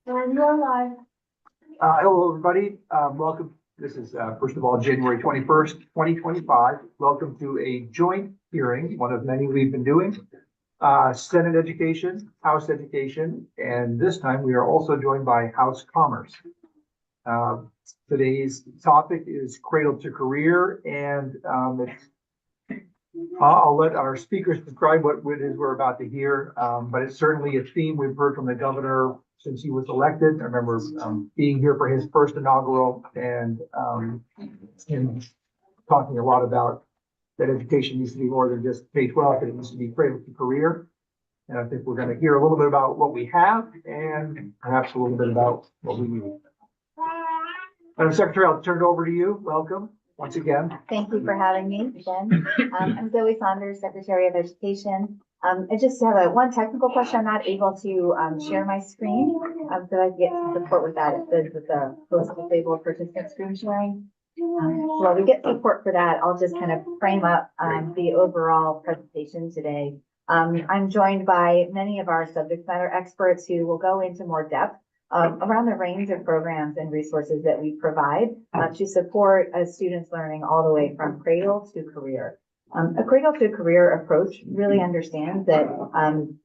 And you're live. Hello, everybody. Welcome. This is, first of all, January 21st, 2025. Welcome to a joint hearing, one of many we've been doing. Senate Education, House Education, and this time we are also joined by House Commerce. Today's topic is Cradle to Career, and I'll let our speakers describe what it is we're about to hear, but it's certainly a theme we've heard from the governor since he was elected. I remember being here for his first inaugural and him talking a lot about that education needs to be more than just K-12, but it needs to be cradle to career. And I think we're going to hear a little bit about what we have and perhaps a little bit about what we need. Madam Secretary, I'll turn it over to you. Welcome once again. Thank you for having me again. I'm Zoe Saunders, Secretary of Education. I just have one technical question. I'm not able to share my screen, so I get some support with that. It says with the post-disabled participant screen sharing. So while we get support for that, I'll just kind of frame up the overall presentation today. I'm joined by many of our subject matter experts who will go into more depth around the range of programs and resources that we provide to support a student's learning all the way from cradle to career. A cradle to career approach really understands that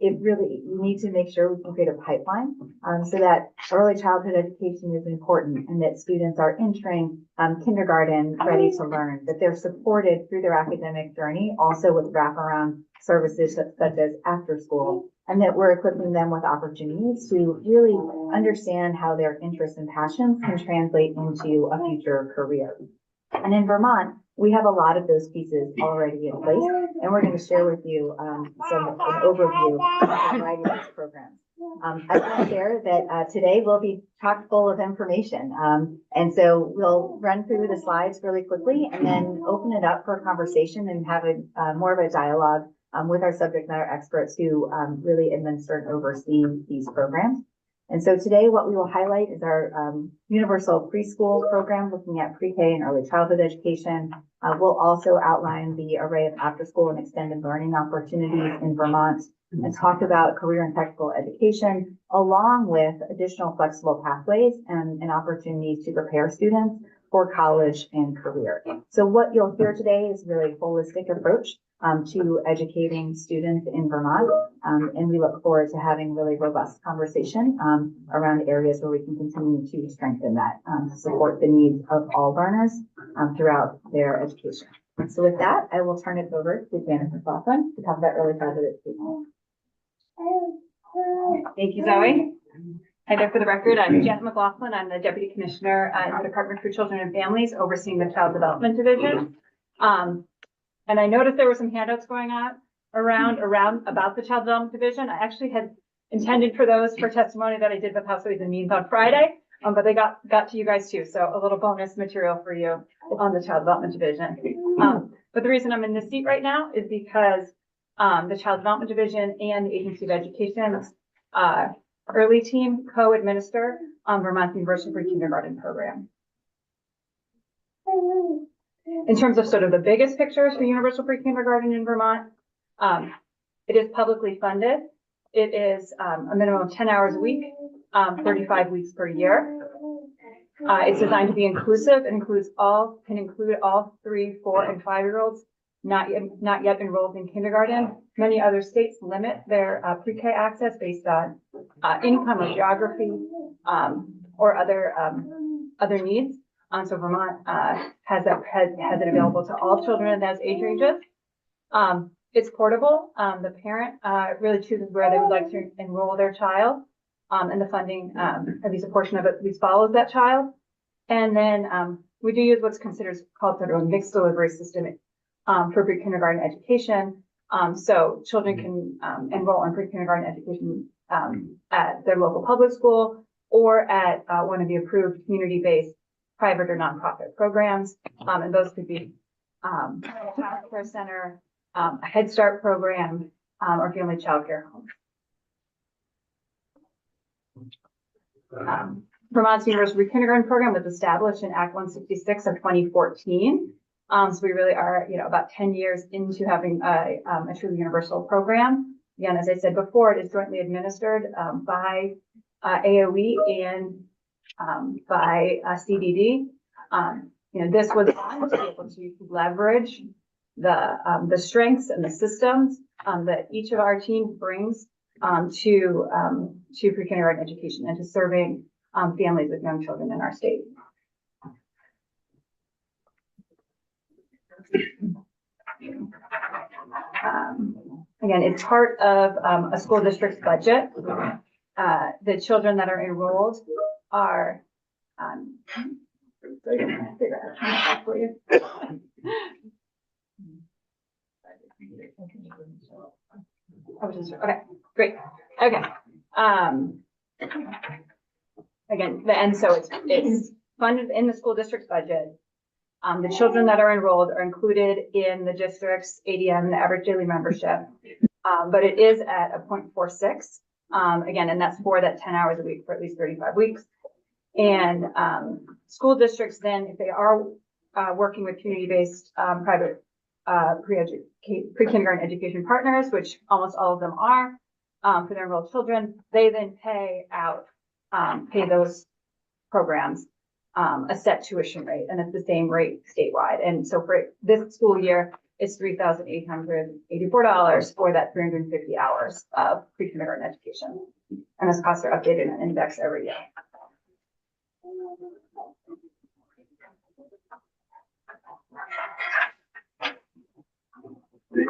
you need to make sure we can create a pipeline so that early childhood education is important and that students are entering kindergarten ready to learn, that they're supported through their academic journey, also with wraparound services such as after school, and that we're equipping them with opportunities to really understand how their interests and passions can translate into a future career. And in Vermont, we have a lot of those pieces already in place, and we're going to share with you an overview of a variety of these programs. I want to share that today we'll be chock full of information, and so we'll run through the slides really quickly and then open it up for a conversation and have more of a dialogue with our subject matter experts who really administer and oversee these programs. And so today what we will highlight is our universal preschool program looking at pre-K and early childhood education. We'll also outline the array of after-school and extended learning opportunities in Vermont and talk about career and technical education, along with additional flexible pathways and opportunities to prepare students for college and career. So what you'll hear today is really a holistic approach to educating students in Vermont. And we look forward to having really robust conversation around areas where we can continue to strengthen that to support the needs of all learners throughout their education. So with that, I will turn it over to Janet McLaughlin to talk about early childhood education. Thank you, Zoe. Hi there, for the record, I'm Janet McLaughlin. I'm the Deputy Commissioner in the Department for Children and Families overseeing the Child Development Division. And I noticed there were some handouts going on around about the Child Development Division. I actually had intended for those for testimony that I did with House Ways and Means on Friday, but they got to you guys too. So a little bonus material for you on the Child Development Division. But the reason I'm in this seat right now is because the Child Development Division and the Agency of Education's early team co-administer Vermont's Universal Pre-Kindergarten program. In terms of sort of the biggest pictures for Universal Pre-Kindergarten in Vermont, it is publicly funded. It is a minimum of 10 hours a week, 35 weeks per year. It's designed to be inclusive. It can include all 3, 4, and 5-year-olds not yet enrolled in kindergarten. Many other states limit their pre-K access based on income or geography or other needs. So Vermont has it available to all children in those age ranges. It's portable. The parent really chooses where they would like to enroll their child, and the funding, at least a portion of it, at least follows that child. And then we do use what's called sort of a mixed delivery system for pre-kindergarten education. So children can enroll in pre-kindergarten education at their local public school or at one of the approved community-based private or nonprofit programs, and those could be a child care center, a Head Start program, or family child care homes. Vermont's Universal Pre-Kindergarten program was established in Act 166 of 2014. So we really are, about 10 years into having a truly universal program. Again, as I said before, it is jointly administered by AOE and by CDD. This was done to be able to leverage the strengths and the systems that each of our teams brings to pre-kindergarten education and to serving families with young children in our state. Again, it's part of a school district's budget. The children that are enrolled are okay, great. Okay. Again, and so it's funded in the school district's budget. The children that are enrolled are included in the district's ADM, the average daily membership, but it is at a 0.46. Again, and that's for that 10 hours a week for at least 35 weeks. And school districts then, if they are working with community-based private pre-kindergarten education partners, which almost all of them are, for their enrolled children, they then pay those programs a set tuition rate, and it's the same rate statewide. And so for this school year, it's $3,884 for that 350 hours of pre-kindergarten education. And those costs are updated and indexed every year.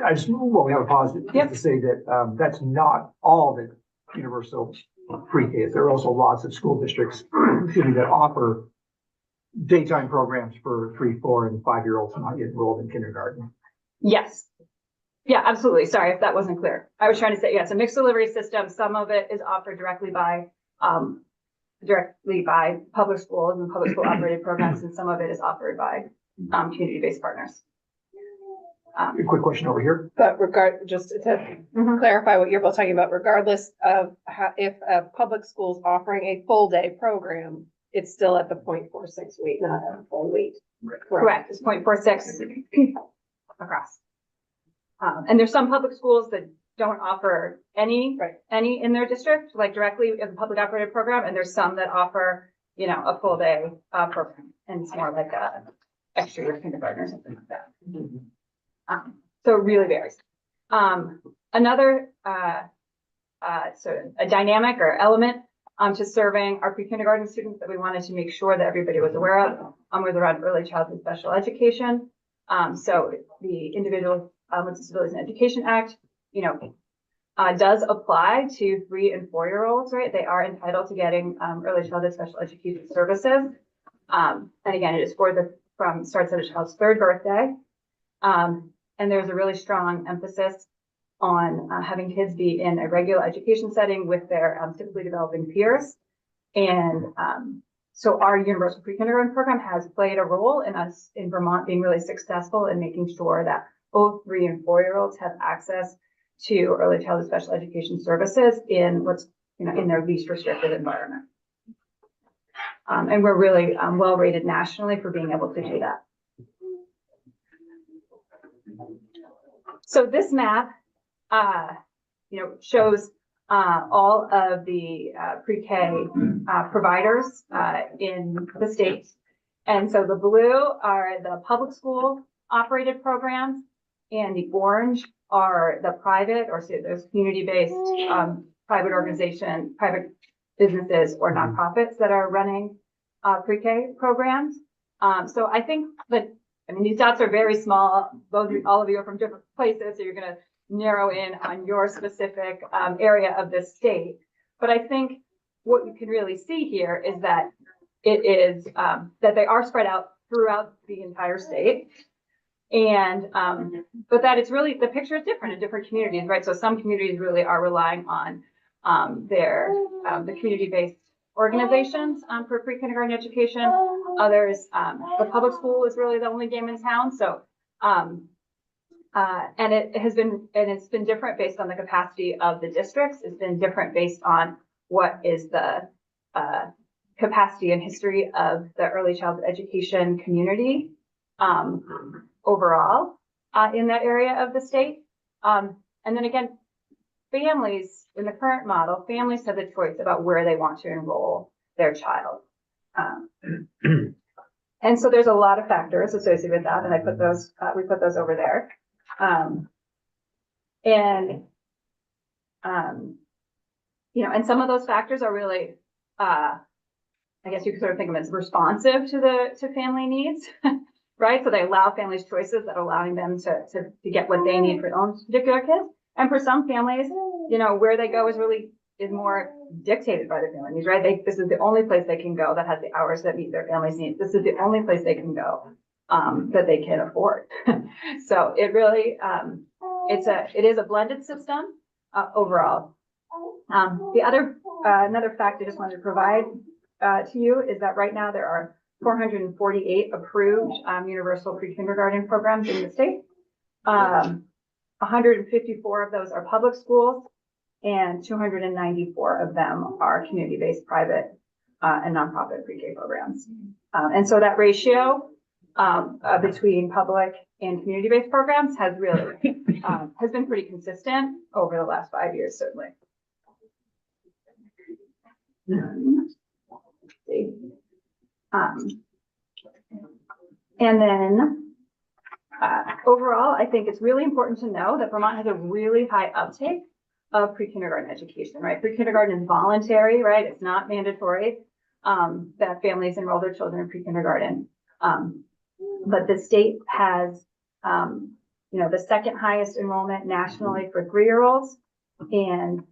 I just, well, we have a pause just Yep. to say that that's not all that universal pre-K is. There are also lots of school districts, excuse me, that offer daytime programs for 3, 4, and 5-year-olds not yet enrolled in kindergarten. Yes. Yeah, absolutely. Sorry if that wasn't clear. I was trying to say, yes, a mixed delivery system. Some of it is offered directly by public schools and public school operated programs, and some of it is offered by community-based partners. A quick question over here. But just to clarify what you're both talking about, regardless of if a public school's offering a full day program, it's still at the 0.46 week, not a full week. Correct. It's 0.46 across. And there's some public schools that don't offer any in their district, like directly as a public operated program. And there's some that offer, a full day program, and it's more like a extra year kindergarten or something like that. So it really varies. Another sort of a dynamic or element to serving our pre-kindergarten students that we wanted to make sure that everybody was aware of was around early childhood special education. So the Individuals with Disabilities in Education Act, does apply to 3 and 4-year-olds, right? They are entitled to getting early childhood special education services. And again, it is starts at a child's 3rd birthday. And there's a really strong emphasis on having kids be in a regular education setting with their typically developing peers. And so our universal pre-kindergarten program has played a role in us in Vermont being really successful in making sure that both 3 and 4-year-olds have access to early childhood special education services in what's, in their least restricted environment. And we're really well rated nationally for being able to do that. So this map, shows all of the pre-K providers in the state. And so the blue are the public school operated programs, and the orange are the private or those community-based private organizations, private businesses or nonprofits that are running pre-K programs. So I think that, these dots are very small. All of you are from different places, so you're going to narrow in on your specific area of this state. But I think what you can really see here is that it is that they are spread out throughout the entire state. And but that it's really, the picture is different in different communities, right? So some communities really are relying on the community-based organizations for pre-kindergarten education. Others, the public school is really the only game in town. So and it's been different based on the capacity of the districts. It's been different based on what is the capacity and history of the early childhood education community overall in that area of the state. And then again, families, in the current model, families have the choice about where they want to enroll their child. And so there's a lot of factors associated with that, and I put those, we put those over there. You know, and some of those factors are really, I guess you could sort of think of them as responsive to family needs, right? So they allow families choices that are allowing them to get what they need for their own particular kids. And for some families, you know, where they go is more dictated by the family needs, right? This is the only place they can go that has the hours that meet their family's needs. This is the only place they can go that they can afford. So it really, it is a blended system overall. The other, another fact I just wanted to provide to you is that right now there are 448 approved universal pre-kindergarten programs in the state. 154 of those are public schools, and 294 of them are community-based private and nonprofit pre-K programs. And so that ratio between public and community-based programs has really has been pretty consistent over the last 5 years, certainly. And then overall, I think it's really important to know that Vermont has a really high uptake of pre-kindergarten education, right? Pre-kindergarten is voluntary, right? It's not mandatory that families enroll their children in pre-kindergarten. But the state has, you know, the second highest enrollment nationally for 3-year-olds, and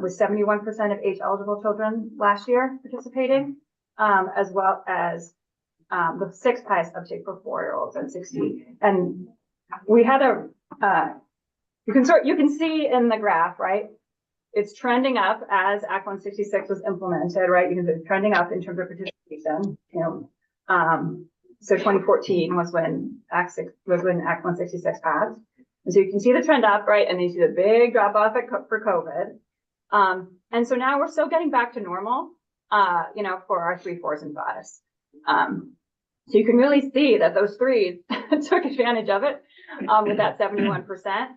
with 71% of age-eligible children last year participating, as well as the 6th highest uptake for 4-year-olds and 60. And we had you can see in the graph, right? It's trending up as Act 166 was implemented, right? Because it's trending up in terms of participation. You know, so 2014 was when Act 166 passed, and so you can see the trend up, right? And then you see the big drop off for COVID. And so now we're still getting back to normal, you know, for our 3s, 4s, and 5s. So you can really see that those 3s took advantage of it with that 71%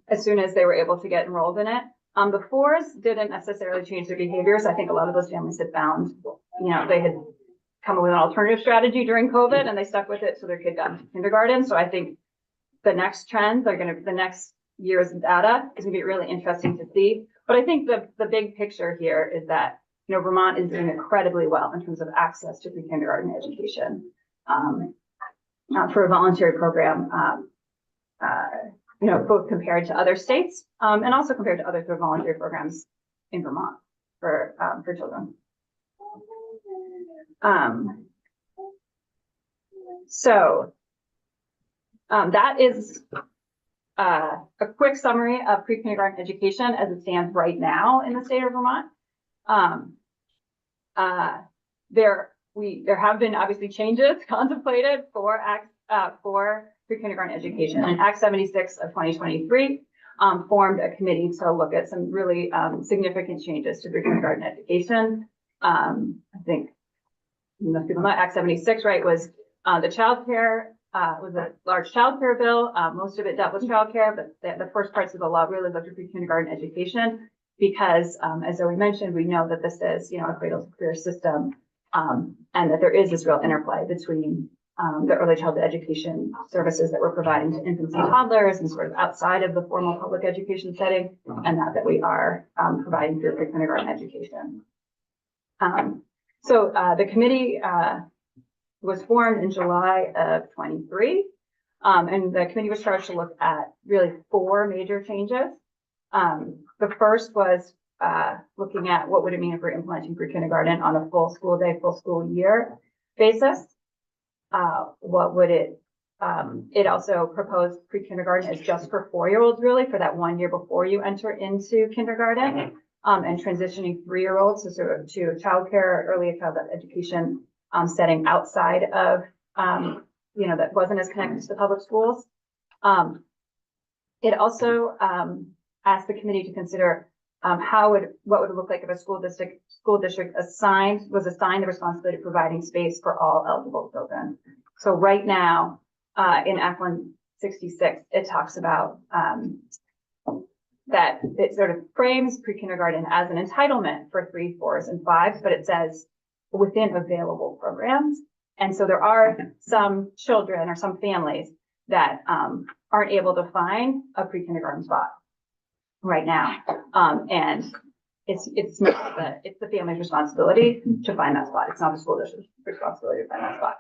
as soon as they were able to get enrolled in it. The 4s didn't necessarily change their behaviors. I think a lot of those families had found, you know, they had come up with an alternative strategy during COVID and they stuck with it so their kid got into kindergarten. So I think the next trends are the next year's data is gonna be really interesting to see. But I think the big picture here is that, you know, Vermont is doing incredibly well in terms of access to pre-kindergarten education for a voluntary program, you know, both compared to other states and also compared to other sort of voluntary programs in Vermont for children. So that is a quick summary of pre-kindergarten education as it stands right now in the state of Vermont. There have been obviously changes contemplated for pre-kindergarten education, and Act 76 of 2023 formed a committee to look at some really significant changes to pre-kindergarten education. I think most people know Act 76, right, was the child care was a large child care bill. Most of it dealt with child care, but the first parts of the law really looked at pre-kindergarten education because, as Zoe mentioned, we know that this is, you know, a cradle to career system, and that there is this real interplay between the early childhood education services that we're providing to infants and toddlers and sort of outside of the formal public education setting, and that we are providing through pre-kindergarten education. So the committee was formed in July of 23, and the committee was charged to look at really 4 major changes. The first was looking at what would it mean if we're implementing pre-kindergarten on a full school day, full school year basis. What would it also proposed pre-kindergarten as just for 4-year-olds, really, for that 1 year before you enter into kindergarten, and transitioning 3-year-olds to sort of to childcare or early childhood education setting outside of, you know, that wasn't as connected to the public schools. It also asked the committee to consider what would it look like if a school district was assigned the responsibility of providing space for all eligible children. So right now, in Act 166, it talks about that it sort of frames pre-kindergarten as an entitlement for 3s, 4s, and 5s, but it says within available programs. And so there are some children or some families that aren't able to find a pre-kindergarten spot right now. And it's not it's the family's responsibility to find that spot. It's not the school district's responsibility to find that spot.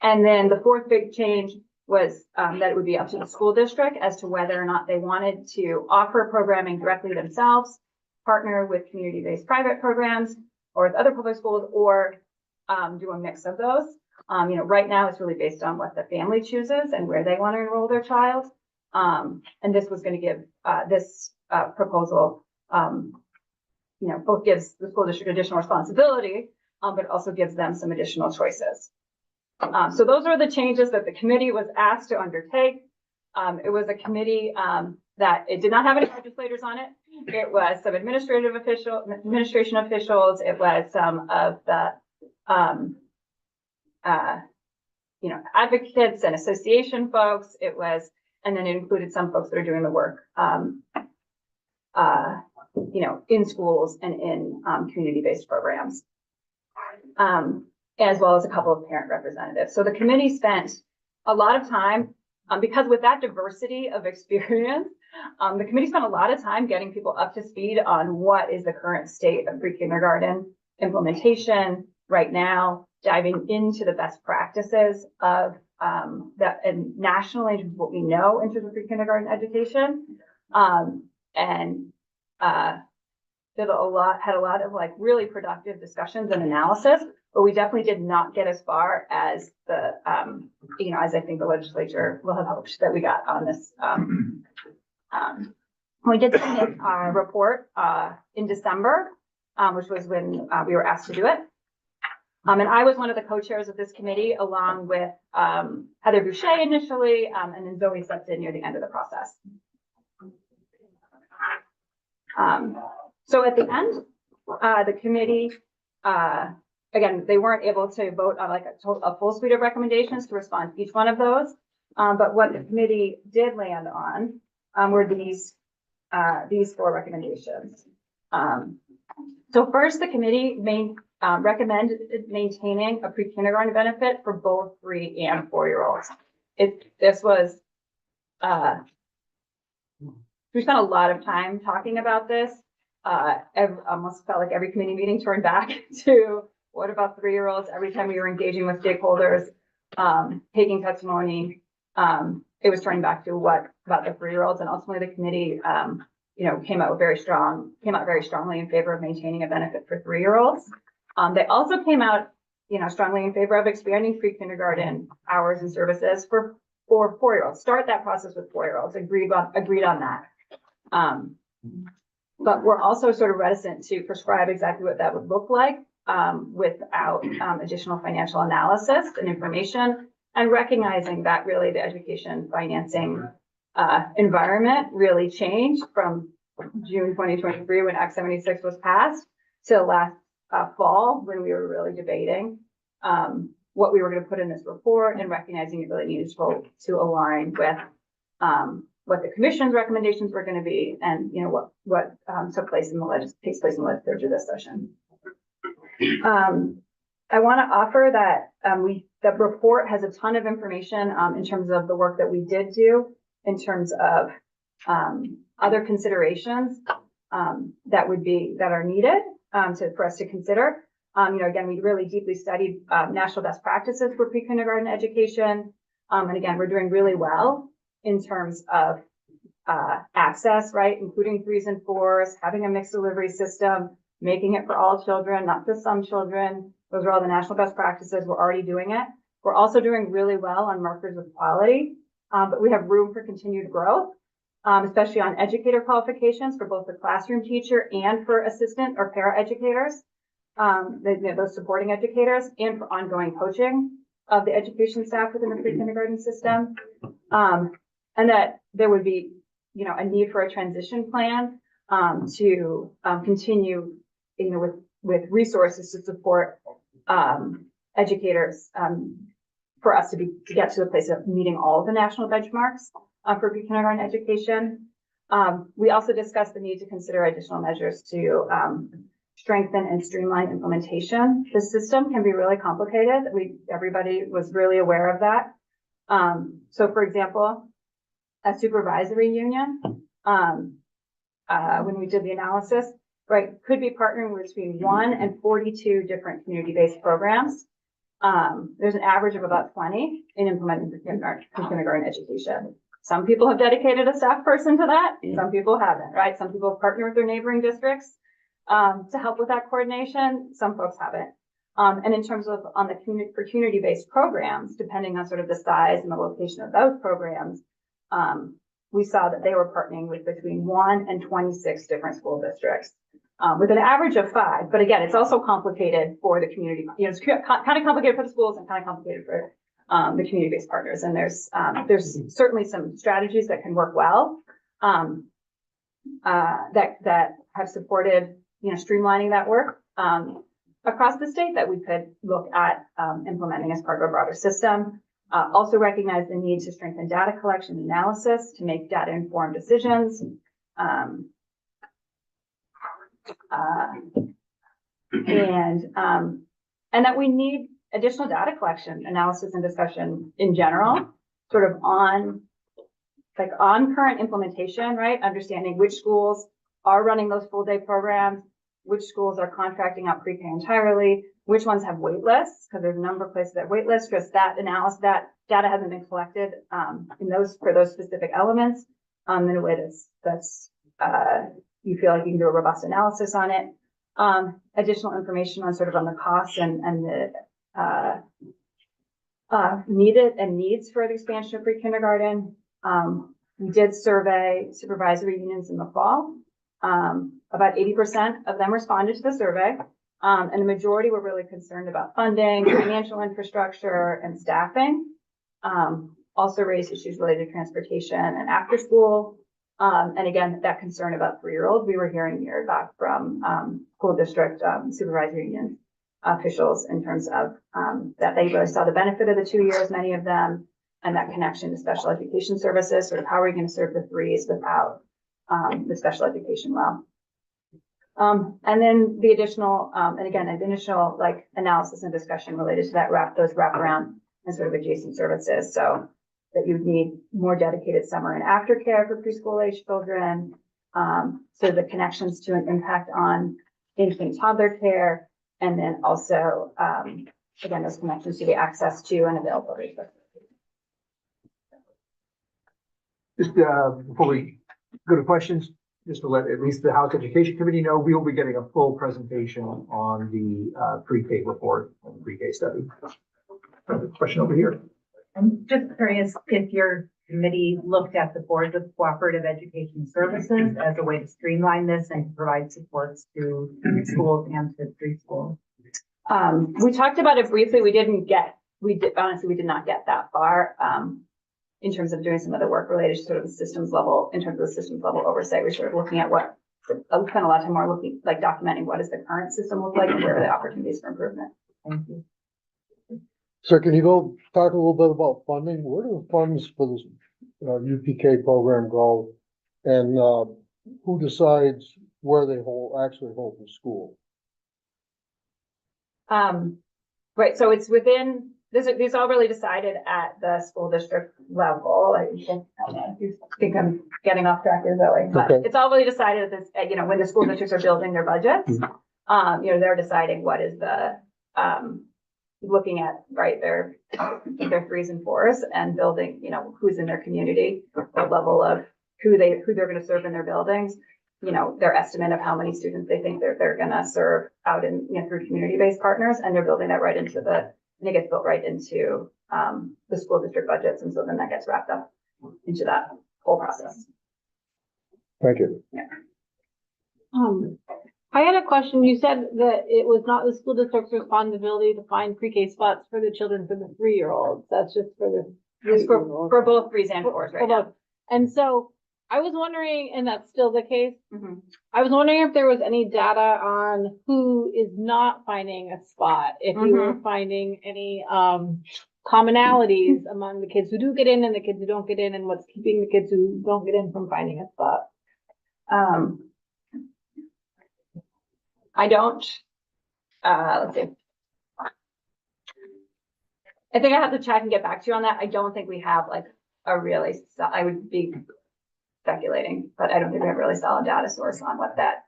And then the fourth big change was that it would be up to the school district as to whether or not they wanted to offer programming directly themselves, partner with community-based private programs or with other public schools, or do a mix of those. Right now it's really based on what the family chooses and where they want to enroll their child. And this was going to give this proposal, both gives the school district additional responsibility, but it also gives them some additional choices. So those are the changes that the committee was asked to undertake. It was a committee that it did not have any legislators on it. It was some administration officials. It was some of the advocates and association folks. It was, and then it included some folks that are doing the work, in schools and in community-based programs, as well as a couple of parent representatives. So the committee spent a lot of time, because with that diversity of experience, the committee spent a lot of time getting people up to speed on what is the current state of pre-kindergarten implementation right now, diving into the best practices of that and nationally what we know in terms of pre-kindergarten education, and had a lot of like really productive discussions and analysis, but we definitely did not get as far as the as I think the legislature will have hoped that we got on this. We did submit our report in December, which was when we were asked to do it. And I was one of the co-chairs of this committee, along with Heather Boucher initially, and then Zoe stepped in near the end of the process. So at the end, the committee, again, they weren't able to vote on like a full suite of recommendations to respond to each one of those. But what the committee did land on were these 4 recommendations. So first, the committee recommended maintaining a pre-kindergarten benefit for both 3 and 4-year-olds. We spent a lot of time talking about this. Almost felt like every committee meeting turned back to what about 3-year-olds? Every time we were engaging with stakeholders, taking testimony, it was turning back to what about the 3-year-olds, and ultimately the committee, came out very strongly in favor of maintaining a benefit for 3-year-olds. They also came out, strongly in favor of expanding pre-kindergarten hours and services for 4-year-olds. Start that process with 4-year-olds. Agreed on that. But we're also sort of reticent to prescribe exactly what that would look like without additional financial analysis and information, and recognizing that really the education financing environment really changed from June 2023 when Act 76 was passed to last fall when we were really debating what we were going to put in this report, and recognizing it really needed to align with what the commission's recommendations were going to be, and what takes place in the legislature this session. I want to offer that the report has a ton of information in terms of the work that we did do, in terms of other considerations that are needed for us to consider. Again, we really deeply studied national best practices for pre-kindergarten education, and again, we're doing really well in terms of access, right? Including 3s and 4s, having a mixed delivery system, making it for all children, not just some children. Those are all the national best practices. We're already doing it. We're also doing really well on markers of quality, but we have room for continued growth, especially on educator qualifications for both the classroom teacher and for assistant or para educators, those supporting educators, and for ongoing coaching of the education staff within the pre-kindergarten system. And that there would be, a need for a transition plan to continue, with resources to support educators for us to get to the place of meeting all of the national benchmarks for pre-kindergarten education. We also discussed the need to consider additional measures to strengthen and streamline implementation. The system can be really complicated. Everybody was really aware of that. So for example, a supervisory union, when we did the analysis, right, could be partnering with between 1 and 42 different community-based programs. There's an average of about 20 in implementing the kindergarten education. Some people have dedicated a staff person to that. Some people haven't, right? Some people partner with their neighboring districts to help with that coordination. Some folks haven't. And in terms of on the community-based programs, depending on sort of the size and the location of those programs, we saw that they were partnering with between 1 and 26 different school districts, with an average of 5. But again, it's also complicated for the community. You know, it's kind of complicated for the schools and kind of complicated for the community-based partners. And there's certainly some strategies that can work well, that have supported, you know, streamlining that work across the state that we could look at implementing as part of a broader system. Also recognize the need to strengthen data collection and analysis to make data-informed decisions. And that we need additional data collection, analysis, and discussion in general, sort of on current implementation, right? Understanding which schools are running those full day programs, which schools are contracting out pre-K entirely, which ones have wait lists, because there's a number of places that wait lists, because that analysis, that data hasn't been collected for those specific elements in a way that's you feel like you can do a robust analysis on it. Additional information on sort of on the costs and the needed and needs for the expansion of pre-kindergarten. We did survey supervisory unions in the fall. About 80% of them responded to the survey. And the majority were really concerned about funding, financial infrastructure, and staffing. Also raised issues related to transportation and after school. And again, that concern about 3-year-olds, we were hearing here back from school district supervisory union officials in terms of that they really saw the benefit of the 2 years, many of them, and that connection to special education services, sort of how are we going to serve the 3s without the special education well. And then the additional, and again, an initial like analysis and discussion related to that those wraparound and sort of adjacent services. So that you'd need more dedicated summer and aftercare for preschool age children. So the connections to an impact on infant and toddler care, and then also, again, those connections to the access to and availability. Just before we go to questions, just to let at least the House Education Committee know, we will be getting a full presentation on the pre-K report and the pre-K study. Question over here. I'm just curious if your committee looked at the boards of cooperative education services as a way to streamline this and provide supports to schools and to preschool. We talked about it briefly. Honestly, we did not get that far in terms of doing some of the work related to sort of the systems level, in terms of the systems level oversight. We're sort of looking at we spent a lot of time more looking, like documenting what does the current system look like and where are the opportunities for improvement. Thank you. Sir, can you go talk a little bit about funding? Where do the funds for this UPK program go? And who decides where they actually hold the school? Right, so it's within, these all really decided at the school district level. I think I'm getting off track here, Zoe, but Okay. it's all really decided at this, when the school districts are building their budgets, they're deciding what is the, looking at, right, their 3s and 4s and building, who's in their community, what level of who they're going to serve in their buildings, their estimate of how many students they think they're going to serve out in, through community-based partners, and they're building that right into and it gets built right into the school district budgets. And so then that gets wrapped up into that whole process. Thank you. Yeah. I had a question. You said that it was not the school district's responsibility to find pre-K spots for the children for the 3-year-olds. That's just for the It's for both 3s and 4s right now. And so I was wondering, and that's still the case, Mhm. I was wondering if there was any data on who is not finding a spot, if you were finding any commonalities among the kids who do get in and the kids who don't get in, and what's keeping the kids who don't get in from finding a spot. I don't, let's see. I think I have to check and get back to you on that. I don't think we have like a really, I would be speculating, but I don't think we have a really solid data source on what that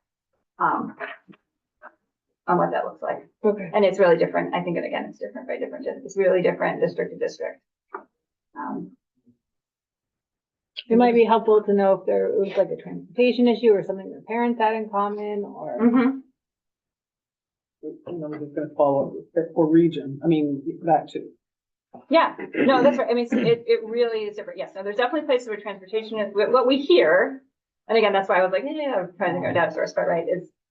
looks like. Okay. And it's really different. I think, and again, it's different by different, it's really different district to district. It might be helpful to know if there was like a transportation issue or something the parents had in common or. Mhm. And then we're just gonna follow or region, I mean, that too. Yeah, no, that's right. I mean, it really is different. Yes, no, there's definitely places where transportation is, what we hear, and again, that's why I was like, yeah, I'm trying to think of a data source, but right,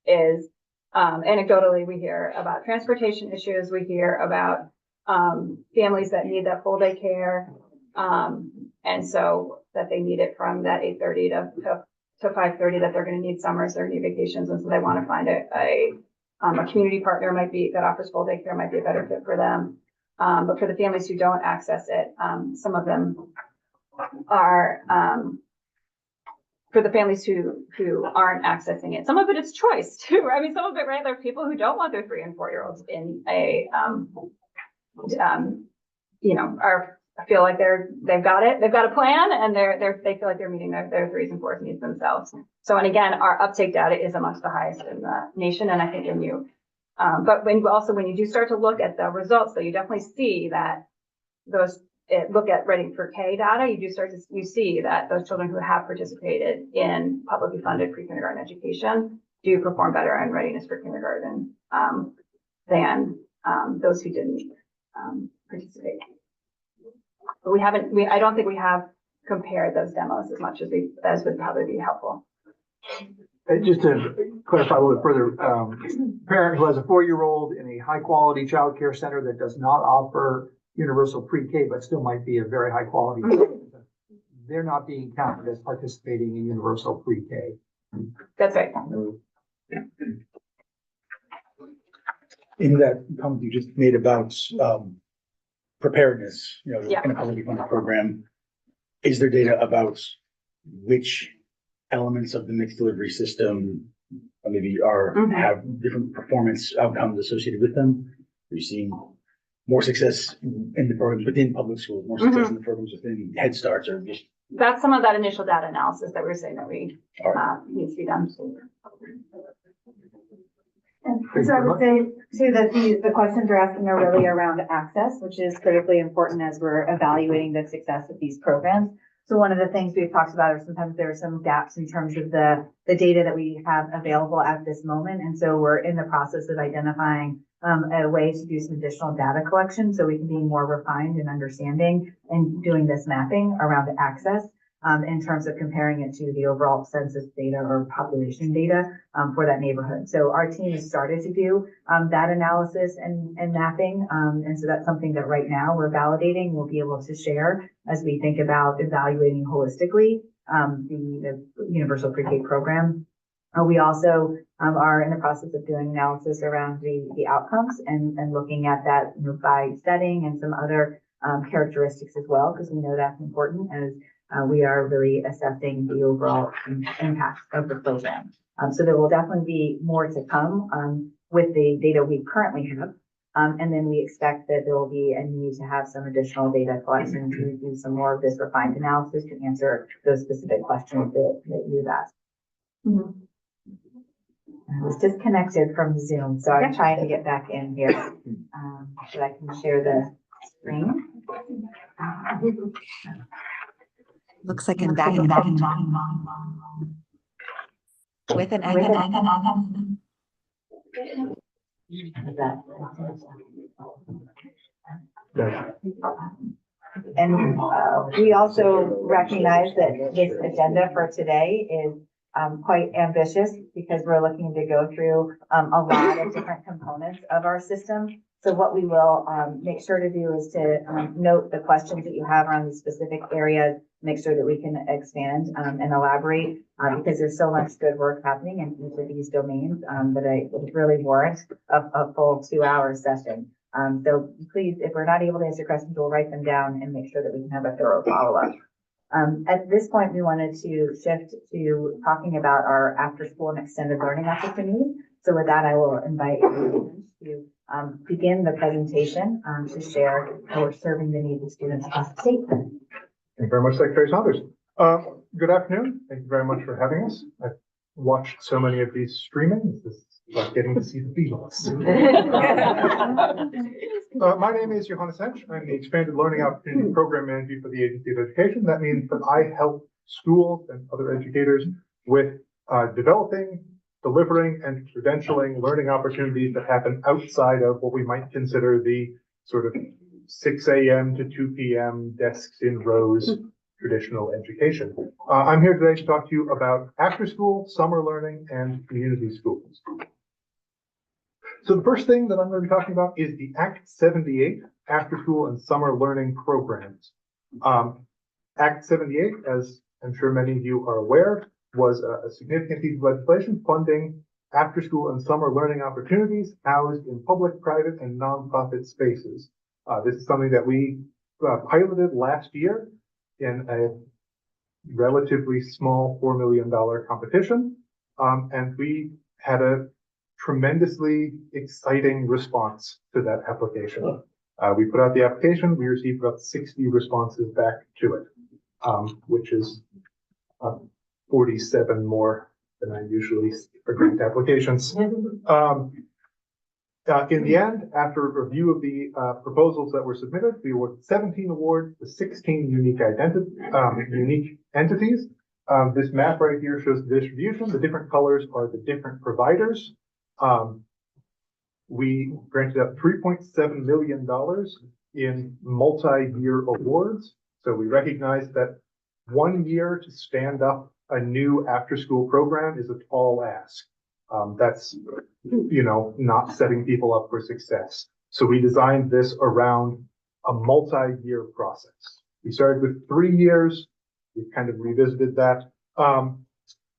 is anecdotally, we hear about transportation issues, we hear about families that need that full day care, and so that they need it from that 8:30 to 5:30, that they're gonna need summers, they're gonna need vacations, and so they wanna find a community partner that offers full day care might be a better fit for them. But for the families who don't access it, some of them are, for the families who aren't accessing it, some of it is choice too. I mean, some of it, right? There are people who don't want their 3 and 4 year olds in I feel like they've got it, they've got a plan, and they feel like they're meeting their 3s and 4s needs themselves. So, and again, our uptake data is amongst the highest in the nation, and I think but when you do start to look at the results, so you definitely see that look at Ready for K data, you see that those children who have participated in publicly funded pre-kindergarten education do perform better in readiness for kindergarten than those who didn't participate. But I don't think we have compared those demos as much as would probably be helpful. Just to clarify a little bit further, parent who has a 4-year-old in a high-quality childcare center that does not offer universal pre-K, but still might be a very high-quality, they're not being counted as participating in universal pre-K. That's right. In that comment you just made about preparedness, Yeah. in a publicly funded program, is there data about which elements of the mixed delivery system maybe have different performance outcomes associated with them? Are you seeing more success in the programs within public schools, more success in the programs within Head Starts, or just? That's some of that initial data analysis that we're saying that we needs to be done. So I would say too that the questions you're asking are really around access, which is critically important as we're evaluating the success of these programs. So one of the things we've talked about are sometimes there are some gaps in terms of the data that we have available at this moment. And so we're in the process of identifying a way to do some additional data collection so we can be more refined in understanding and doing this mapping around access in terms of comparing it to the overall census data or population data for that neighborhood. So our team has started to do that analysis and mapping. And so that's something that right now we're validating. We'll be able to share as we think about evaluating holistically the universal pre-K program. We also are in the process of doing analysis around the outcomes and looking at that by setting and some other characteristics as well, because we know that's important as we are really assessing the overall impact of the program. So there will definitely be more to come with the data we currently have. And then we expect that there will be a need to have some additional data collection to do some more of this refined analysis to answer those specific questions that you've asked. I was disconnected from Zoom, so I'm trying to get back in here so I can share the screen. Looks like I'm back with an And we also recognize that this agenda for today is quite ambitious because we're looking to go through a lot of different components of our system. So what we will make sure to do is to note the questions that you have around these specific areas, make sure that we can expand and elaborate because there's so much good work happening in each of these domains that it would really warrant a full 2-hour session. So please, if we're not able to answer questions, we'll write them down and make sure that we can have a thorough follow-up. At this point, we wanted to shift to talking about our after-school and extended learning opportunities. So with that, I will invite everyone to begin the presentation to share how we're serving the needs of students across the state. Thank you very much, Secretary Saunders. Good afternoon. Thank you very much for having us. I've watched so many of these streaming. This is like getting to see the Beatles. My name is Johannes Hensch. I'm the Expanded Learning Opportunity Program Manager for the Agency of Education. That means that I help schools and other educators with developing, delivering, and credentialing learning opportunities that happen outside of what we might consider the sort of 6 a.m. to 2 p.m. desks in rows traditional education. I'm here today to talk to you about after school, summer learning, and community schools. So the first thing that I'm going to be talking about is the Act 78 after school and summer learning programs. Act 78, as I'm sure many of you are aware, was a significant piece of legislation funding after school and summer learning opportunities housed in public, private, and nonprofit spaces. This is something that we piloted last year in a relatively small $4 million competition. And we had a tremendously exciting response to that application. We put out the application, we received about 60 responses back to it, which is 47 more than I usually see for grant applications. In the end, after a review of the proposals that were submitted, we awarded 17 awards to 16 unique entities. This map right here shows the distribution. The different colors are the different providers. We granted out $3.7 million in multi-year awards. So we recognize that 1 year to stand up a new after-school program is a tall ask. That's, not setting people up for success. So we designed this around a multi-year process. We started with 3 years. We've kind of revisited that.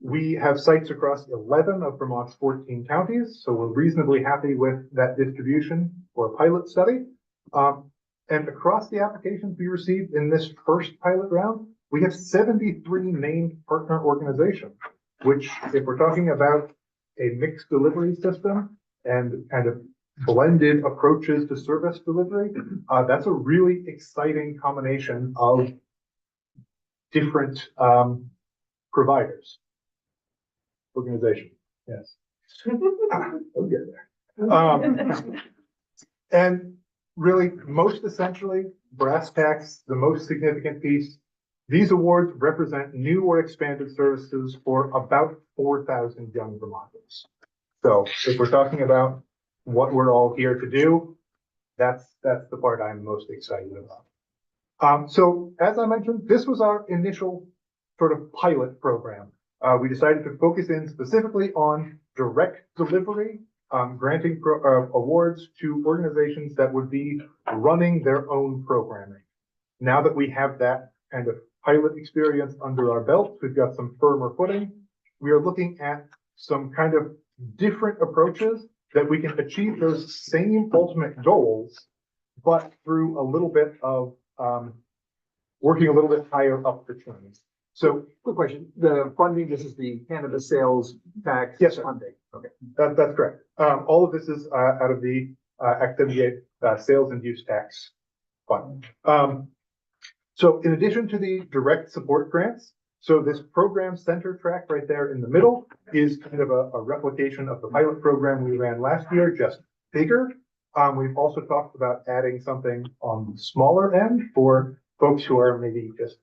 We have sites across 11 of Vermont's 14 counties, so we're reasonably happy with that distribution for a pilot study. And across the applications we received in this first pilot round, we have 73 named partner organizations, which, if we're talking about a mixed delivery system and kind of blended approaches to service delivery, that's a really exciting combination of different providers. Organization, yes. We'll get there. And really, most essentially, brass tacks, the most significant piece, these awards represent new or expanded services for about 4,000 young Vermonters. So if we're talking about what we're all here to do, that's the part I'm most excited about. So as I mentioned, this was our initial sort of pilot program. We decided to focus in specifically on direct delivery, granting awards to organizations that would be running their own programming. Now that we have that kind of pilot experience under our belt, we've got some firmer footing. We are looking at some kind of different approaches that we can achieve those same ultimate goals, but through a little bit of working a little bit higher up the chain. So, quick question, the funding, this is the cannabis sales tax? Yes, sir. Funding. Okay, that's correct. All of this is out of the Act 78 sales and use tax fund. So in addition to the direct support grants, so this program center track right there in the middle is kind of a replication of the pilot program we ran last year, just bigger. We've also talked about adding something on the smaller end for folks who are maybe just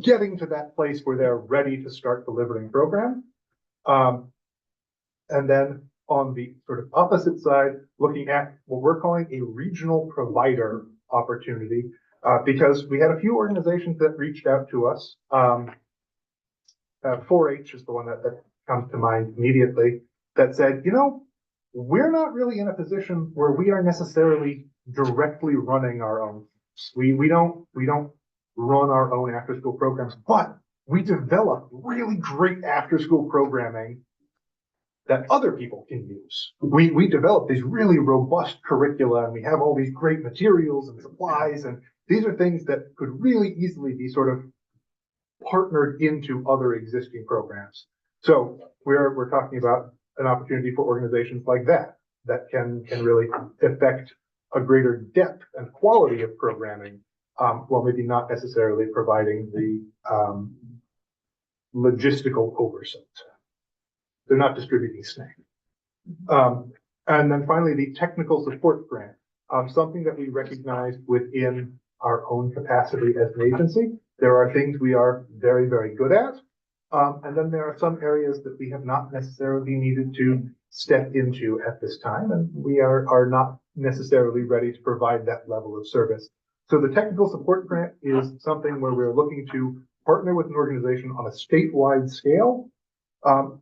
getting to that place where they're ready to start delivering program. And then on the sort of opposite side, looking at what we're calling a regional provider opportunity, because we had a few organizations that reached out to us. 4-H is the one that comes to mind immediately, that said, we're not really in a position where we are necessarily directly running our own. We don't run our own after school programs, but we develop really great after school programming that other people can use. We develop these really robust curricula, and we have all these great materials and supplies, and these are things that could really easily be sort of partnered into other existing programs. So we're talking about an opportunity for organizations like that can really affect a greater depth and quality of programming, while maybe not necessarily providing the logistical oversight. They're not distributing SNAP. And then finally, the technical support grant, something that we recognize within our own capacity as an agency. There are things we are very, very good at. And then there are some areas that we have not necessarily needed to step into at this time, and we are not necessarily ready to provide that level of service. So the technical support grant is something where we're looking to partner with an organization on a statewide scale,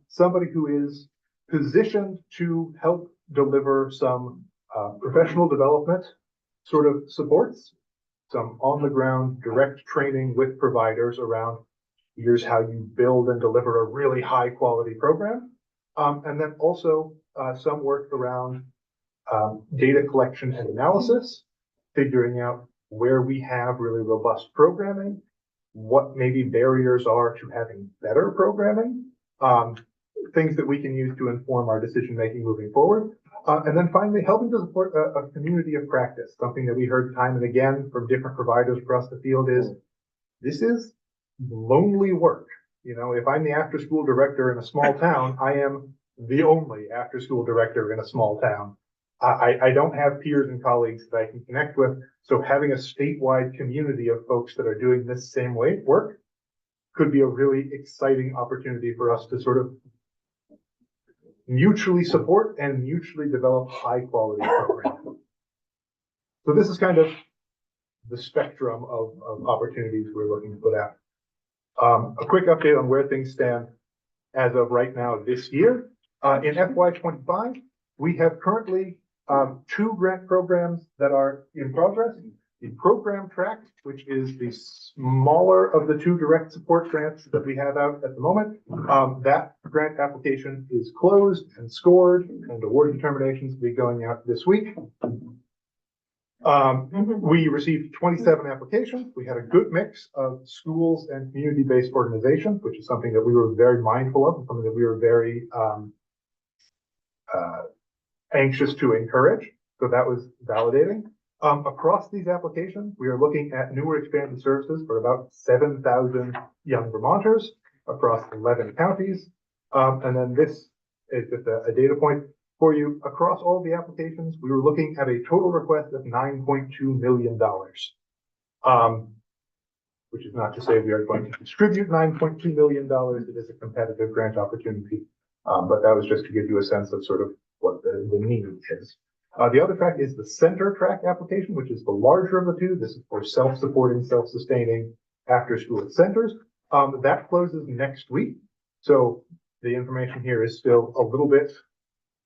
somebody who is positioned to help deliver some professional development sort of supports, some on-the-ground direct training with providers around here's how you build and deliver a really high-quality program, and then also some work around data collection and analysis, figuring out where we have really robust programming, what maybe barriers are to having better programming, things that we can use to inform our decision-making moving forward. And then finally, helping to support a community of practice. Something that we heard time and again from different providers across the field is, this is lonely work. You know, if I'm the after-school director in a small town, I am the only after-school director in a small town. I don't have peers and colleagues that I can connect with. So having a statewide community of folks that are doing this same way work could be a really exciting opportunity for us to sort of mutually support and mutually develop high quality programs. So this is kind of the spectrum of opportunities we're looking to put out. A quick update on where things stand as of right now this year. In FY25, we have currently 2 grant programs that are in progress. The program track, which is the smaller of the 2 direct support grants that we have out at the moment, that grant application is closed and scored, and award determinations will be going out this week. We received 27 applications. We had a good mix of schools and community-based organizations, which is something that we were very mindful of and something that we were very anxious to encourage. So that was validating. Across these applications, we are looking at newer expanded services for about 7,000 young Vermonters across 11 counties. And then this is just a data point for you. Across all the applications, we were looking at a total request of $9.2 million, which is not to say we are going to distribute $9.2 million. It is a competitive grant opportunity. But that was just to give you a sense of sort of what the need is. The other track is the center track application, which is the larger of the 2. This is for self-supporting, self-sustaining after-school centers. That closes next week. So the information here is still a little bit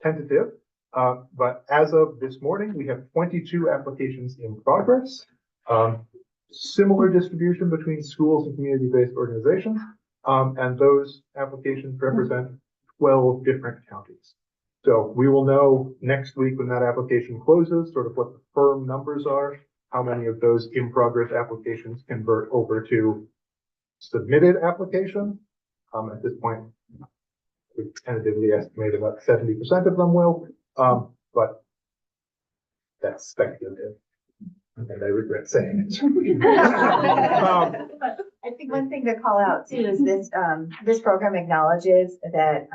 tentative. But as of this morning, we have 22 applications in progress. Similar distribution between schools and community-based organizations. And those applications represent 12 different counties. So we will know next week when that application closes, sort of what the firm numbers are, how many of those in progress applications convert over to submitted applications. At this point, we tentatively estimate about 70% of them will, but that's speculative. And I regret saying it. I think one thing to call out too is this program acknowledges that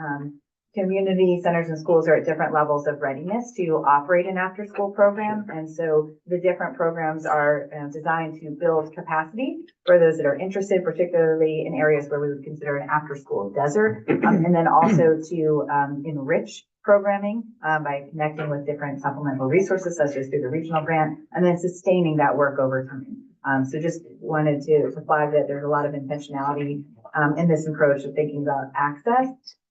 community centers and schools are at different levels of readiness to operate an after-school program. And so the different programs are designed to build capacity for those that are interested, particularly in areas where we would consider an after-school desert, and then also to enrich programming by connecting with different supplemental resources, such as through the regional grant, and then sustaining that work over time. So just wanted to flag that there's a lot of intentionality in this approach of thinking about access,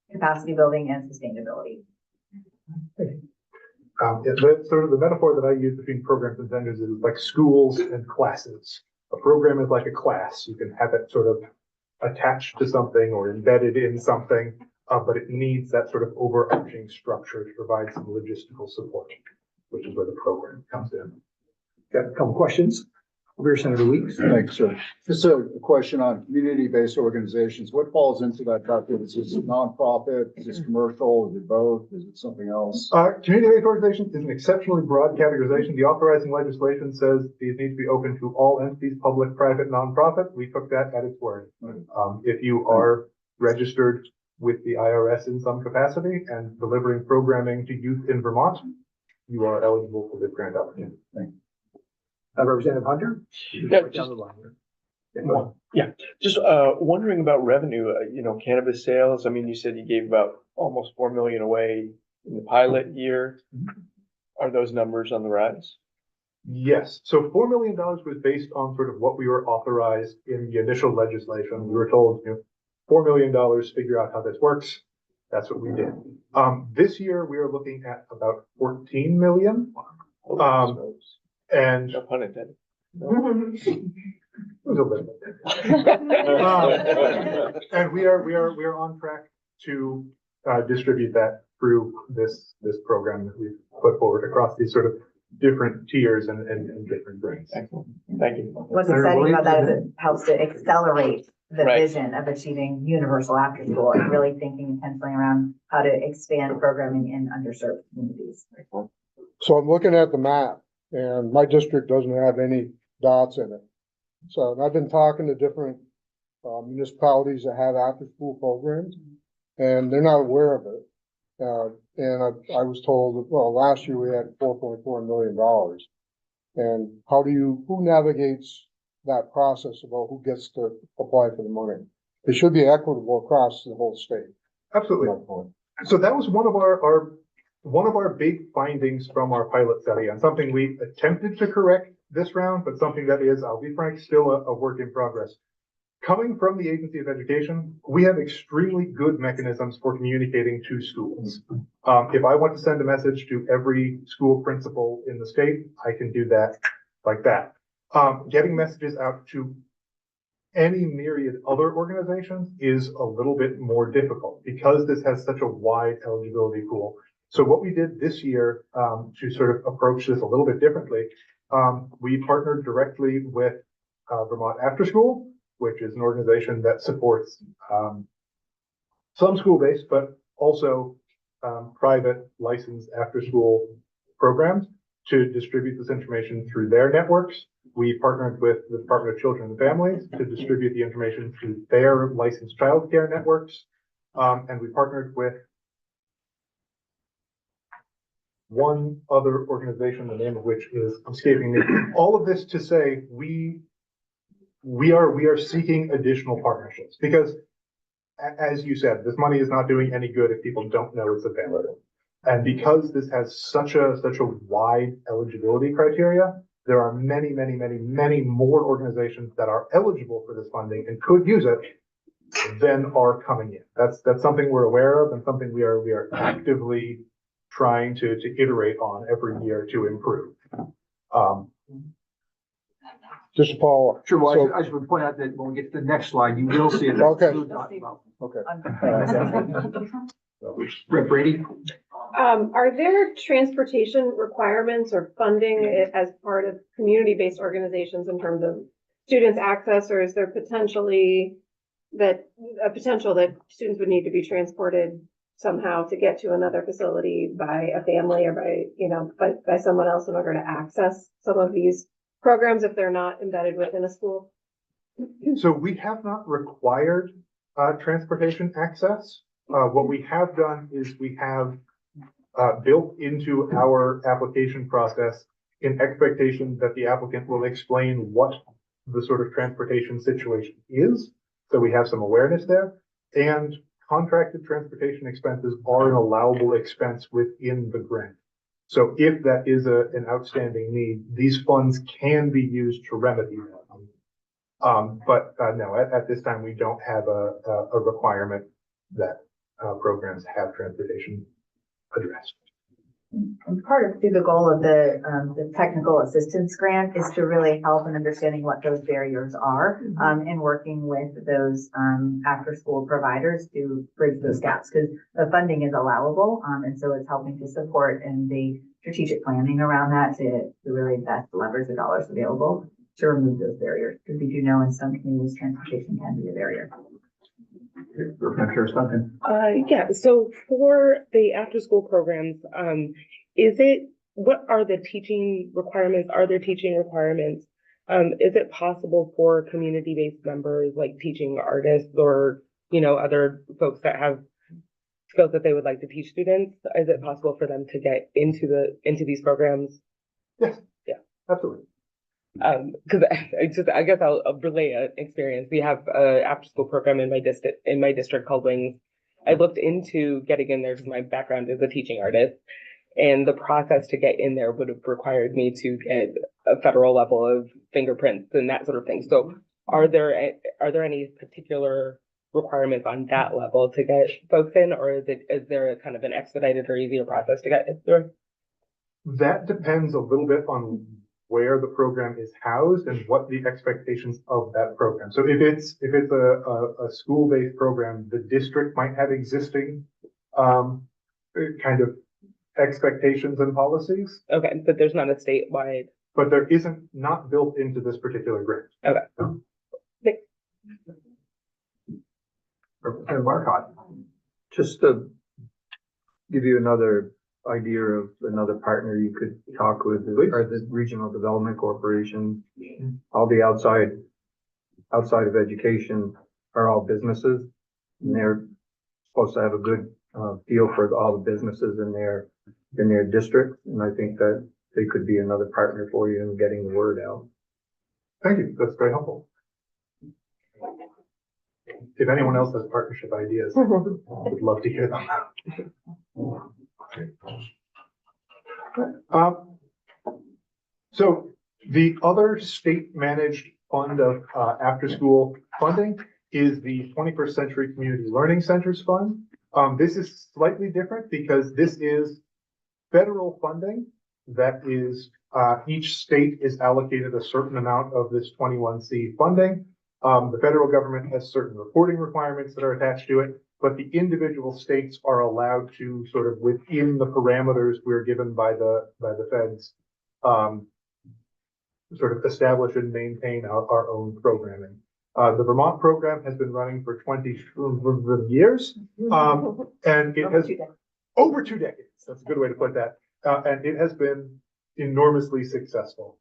capacity building, and sustainability. Sort of the metaphor that I use between programs and vendors is like schools and classes. A program is like a class. You can have it sort of attached to something or embedded in something, but it needs that sort of overarching structure to provide some logistical support, which is where the program comes in. Got a couple questions. Over here, Senator Weeks. Thanks, sir. Just a question on community-based organizations. What falls into that bucket? Is this nonprofit? Is this commercial? Is it both? Is it something else? Community-based organization is an exceptionally broad categorization. The authorizing legislation says these need to be open to all entities, public, private, nonprofit. We took that at its word. If you are registered with the IRS in some capacity and delivering programming to youth in Vermont, you are eligible for this grant opportunity. Thank you. Representative Hunter? Yeah, just wondering about revenue, cannabis sales. I mean, you said you gave about almost 4 million away in the pilot year. Are those numbers on the rise? Yes. So $4 million was based on sort of what we were authorized in the initial legislation. We were told, $4 million, figure out how this works. That's what we did. This year we are looking at about 14 million. And No pun intended. and we are on track to distribute that through this program that we've put forward across these sort of different tiers and different grants. Excellent. Thank you. What's exciting about that is it helps to accelerate the Right. vision of achieving universal after school and really thinking intensely around how to expand programming in underserved communities. So I'm looking at the map and my district doesn't have any dots in it. So and I've been talking to different municipalities that have after-school programs and they're not aware of it. And I was told, well, last year we had $4.4 million. And who navigates that process about who gets to apply for the money? It should be equitable across the whole state. Absolutely. So that was one of our big findings from our pilot study, and something we attempted to correct this round, but something that is, I'll be frank, still a work in progress. Coming from the Agency of Education, we have extremely good mechanisms for communicating to schools. If I want to send a message to every school principal in the state, I can do that like that. Getting messages out to any myriad other organizations is a little bit more difficult because this has such a wide eligibility pool. So what we did this year to sort of approach this a little bit differently, we partnered directly with Vermont After School, which is an organization that supports some school-based, but also private licensed after-school programs to distribute this information through their networks. We partnered with the Department of Children and Families to distribute the information through their licensed childcare networks. And we partnered with one other organization, the name of which is escaping me. All of this to say, we are seeking additional partnerships because, as you said, this money is not doing any good if people don't know it's available. And because this has such a wide eligibility criteria, there are many more organizations that are eligible for this funding and could use it than are coming in. That's something we're aware of and something we are actively trying to iterate on every year to improve. Just to follow up. Sure. Well, So- I just would point out that when we get to the next slide, you will see it. Okay. Okay. Okay. Rep Brady. Are there transportation requirements or funding as part of community-based organizations in terms of students' access, or is there potential that students would need to be transported somehow to get to another facility by a family or by someone else in order to access some of these programs if they're not embedded within a school? So we have not required transportation access. What we have done is we have built into our application process an expectation that the applicant will explain what the sort of transportation situation is. So we have some awareness there, and contracted transportation expenses are an allowable expense within the grant. So if that is an outstanding need, these funds can be used to remedy that. But no, at this time, we don't have a requirement that programs have transportation addressed. And part of the goal of the technical assistance grant is to really help in understanding what those barriers are, and working with those after school providers to bridge those gaps, because the funding is allowable, and so it's helping to support in the strategic planning around that to really best leverage the dollars available to remove those barriers, because we do know in some communities, transportation can be a barrier. Commissioner Duncan. Yeah, so for the after-school programs, what are the teaching requirements? Are there teaching requirements? Is it possible for community-based members, like teaching artists or, other folks that have skills that they would like to teach students? Is it possible for them to get into these programs? Yes. Yeah. Absolutely. Because I guess I'll relay an experience. We have a after-school program in my district called Wings. I looked into getting in there because my background is a teaching artist, and the process to get in there would have required me to get a federal level of fingerprints and that sort of thing. So, are there any particular requirements on that level to get folks in, or is there a kind of an expedited or easier process to get in through? That depends a little bit on where the program is housed and what the expectations of that program. So if it's a school-based program, the district might have existing kind of expectations and policies. Okay, but there's not a statewide. But there isn't, not built into this particular grant. Okay. No. Representative Marcotte. Just to give you another idea of another partner you could talk with, are the Regional Development Corporation. All the outside of education are all businesses, and they're supposed to have a good feel for all the businesses in their district, and I think that they could be another partner for you in getting the word out. Thank you. That's very helpful. If anyone else has partnership ideas, I would love to hear them. So the other state managed fund of after-school funding is the 21st Century Community Learning Centers Fund. This is slightly different because this is federal funding that is, each state is allocated a certain amount of this 21C funding. The federal government has certain reporting requirements that are attached to it, but the individual states are allowed to sort of within the parameters we're given by the feds, sort of establish and maintain our own programming. The Vermont program has been running for 20 years, and it has over 2 decades. That's a good way to put that. And it has been enormously successful.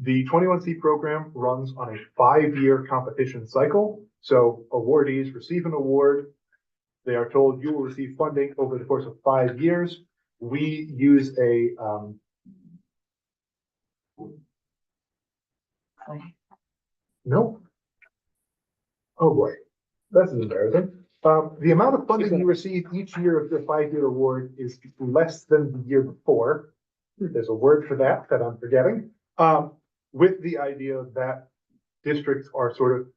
The 21C program runs on a 5-year competition cycle. So awardees receive an award. They are told you will receive funding over the course of 5 years. We use a no. Oh boy, that's embarrassing. The amount of funding you receive each year of the 5-year award is less than the year before. There's a word for that I'm forgetting. With the idea that districts are sort of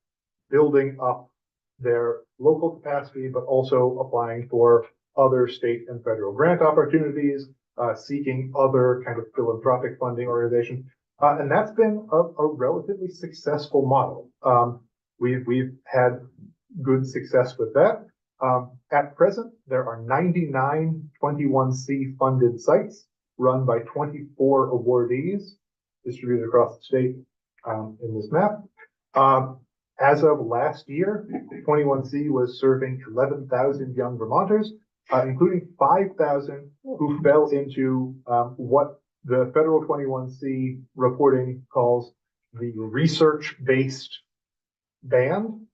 building up their local capacity, but also applying for other state and federal grant opportunities, seeking other kind of philanthropic funding organizations. And that's been a relatively successful model. We've had good success with that. At present, there are 99 21C funded sites run by 24 awardees distributed across the state in this map. As of last year, 21C was serving 11,000 young Vermonters, including 5,000 who fell into what the federal 21C reporting calls the research-based band,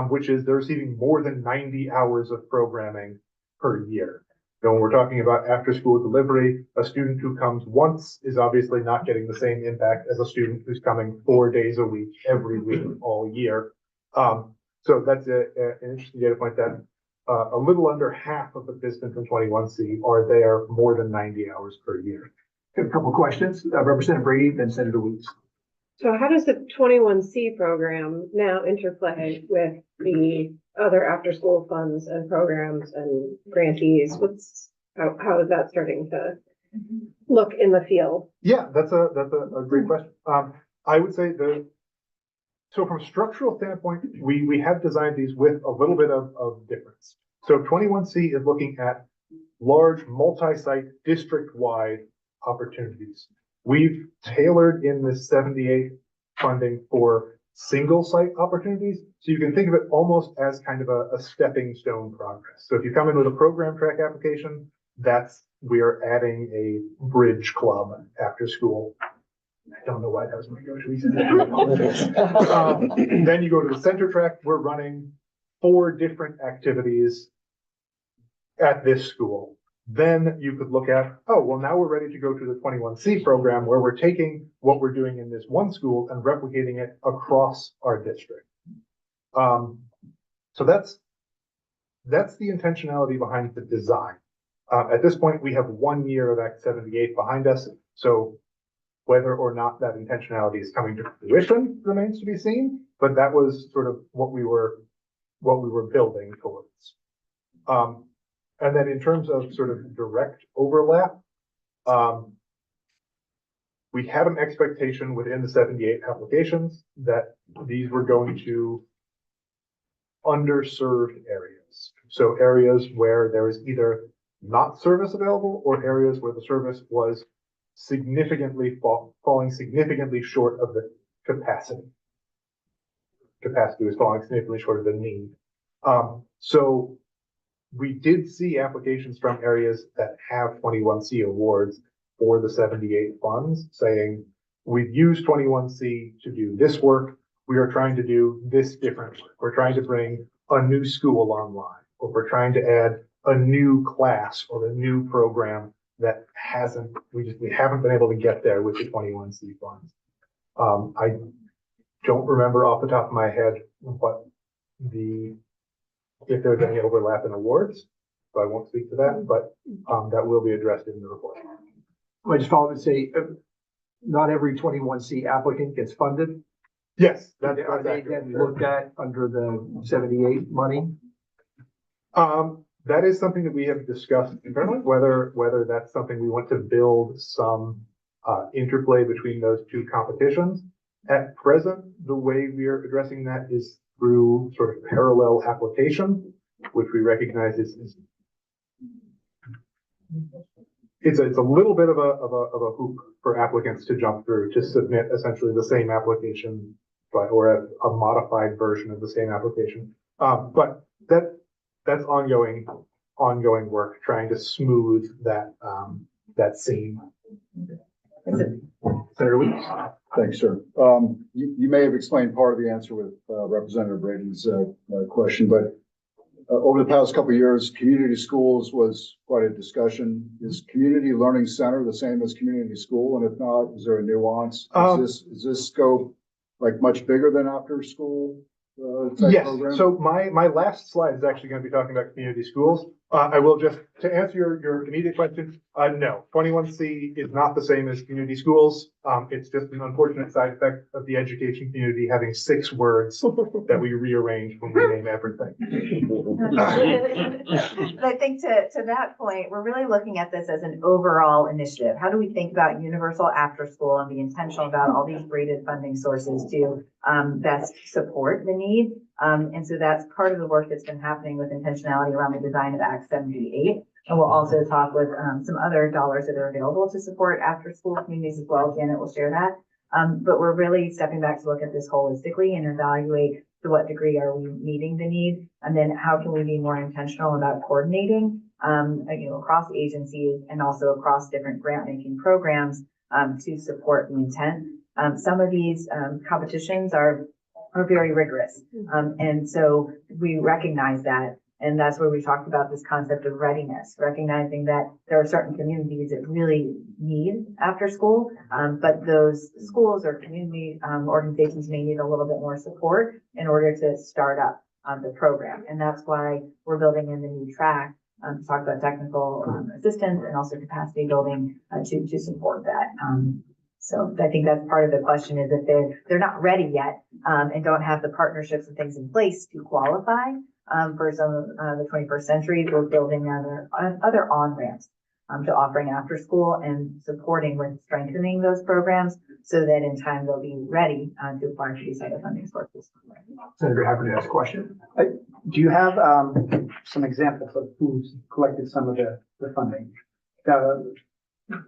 which is they're receiving more than 90 hours of programming per year. So when we're talking about after-school delivery, a student who comes once is obviously not getting the same impact as a student who's coming 4 days a week, every week, all year. So that's an interesting data point that a little under half of the participants in 21C are there more than 90 hours per year. A couple of questions. Representative Brady, then Senator Weeks. So how does the 21C program now interplay with the other after-school funds and programs and grantees? How is that starting to look in the field? Yeah, that's a great question. I would say so from a structural standpoint, we have designed these with a little bit of difference. So 21C is looking at large multi-site district-wide opportunities. We've tailored in this 78 funding for single site opportunities. So you can think of it almost as kind of a stepping stone progress. So if you come in with a program track application, we're adding a bridge club after school. I don't know why that was my go-to reason. Then you go to the center track, we're running 4 different activities at this school. Then you could look at, oh, well, now we're ready to go to the 21C program where we're taking what we're doing in this one school and replicating it across our district. So that's the intentionality behind the design. At this point, we have 1 year of Act 78 behind us. So whether or not that intentionality is coming to fruition remains to be seen, but that was sort of what we were building towards. And then in terms of sort of direct overlap, we had an expectation within the 78 applications that these were going to underserved areas. So areas where there is either not service available or areas where the service was significantly falling significantly short of the capacity. Capacity was falling significantly short of the need. So we did see applications from areas that have 21C awards for the 78 funds saying, we've used 21C to do this work. We are trying to do this different work. We're trying to bring a new school online, or we're trying to add a new class or a new program that we haven't been able to get there with the 21C funds. I don't remember off the top of my head if there's any overlap in awards, so I won't speak to that, but that will be addressed in the report. I just follow and say, not every 21C applicant gets funded. Yes. Are they then looked at under the 78 money? That is something that we have discussed internally, whether that's something we want to build some interplay between those two competitions. At present, the way we are addressing that is through sort of parallel application, which we recognize it's a little bit of a hoop for applicants to jump through to submit essentially the same application, or a modified version of the same application. But that's ongoing work, trying to smooth that seam. Senator Weeks. Thanks, sir. You may have explained part of the answer with Representative Braden's question, but over the past couple of years, community schools was quite a discussion. Is community learning center the same as community school? And if not, is there a nuance? Is this scope like much bigger than after school? Yes. Program? So my last slide is actually going to be talking about community schools. I will just, to answer your immediate question, no, 21C is not the same as community schools. It's just an unfortunate side effect of the education community having 6 words that we rearrange when we name everything. But I think to that point, we're really looking at this as an overall initiative. How do we think about universal after school and be intentional about all these braided funding sources to best support the need? And so that's part of the work that's been happening with intentionality around the design of Act 78. And we'll also talk with some other dollars that are available to support after school communities as well. Janet will share that. But we're really stepping back to look at this holistically and evaluate to what degree are we meeting the need, and then how can we be more intentional about coordinating, across agencies and also across different grant making programs to support the intent. Some of these competitions are very rigorous, and so we recognize that. And that's where we talked about this concept of readiness, recognizing that there are certain communities that really need after school, but those schools or community organizations may need a little bit more support in order to start up the program. And that's why we're building in the new track to talk about technical assistance and also capacity building to support that. So I think that's part of the question, is that they're not ready yet and don't have the partnerships and things in place to qualify. For some of the 21st century, we're building other on-ramps to offering after school and supporting with strengthening those programs so that in time they'll be ready to apply for these other funding sources. Senator Haverty has a question. Do you have some examples of who's collected some of the funding?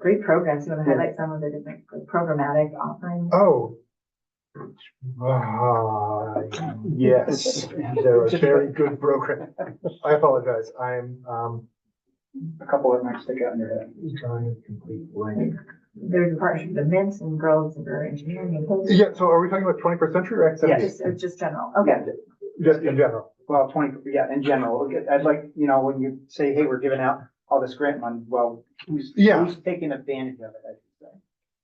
Great programs. You want to highlight some of the different programmatic offerings? Oh, Yes, they're a very good program. I apologize. I'm, A couple that might stick out in your head. drawing a complete blank. There's a partnership with Mint and Girls that are engineering and. Yeah, so are we talking about 21st century or academic? Just general, okay. Just in general. Well, in general, I'd like, when you say, hey, we're giving out all this grant money, well, who's taking advantage of it, I should say.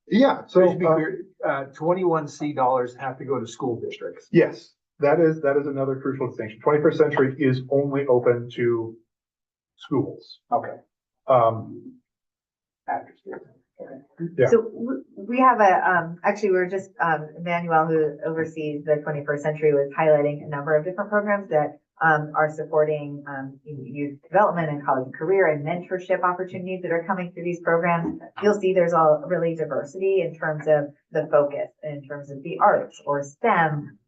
Yeah, So so, to be clear, 21C dollars have to go to school districts. yes, that is another crucial distinction. 21st century is only open to schools. Okay. After school. Okay. Yeah. So we have actually, we were just, Emmanuel, who oversees the 21st century, was highlighting a number of different programs that are supporting youth development and college and career and mentorship opportunities that are coming through these programs. You'll see there's a really diversity in terms of the focus, in terms of the arts or STEM,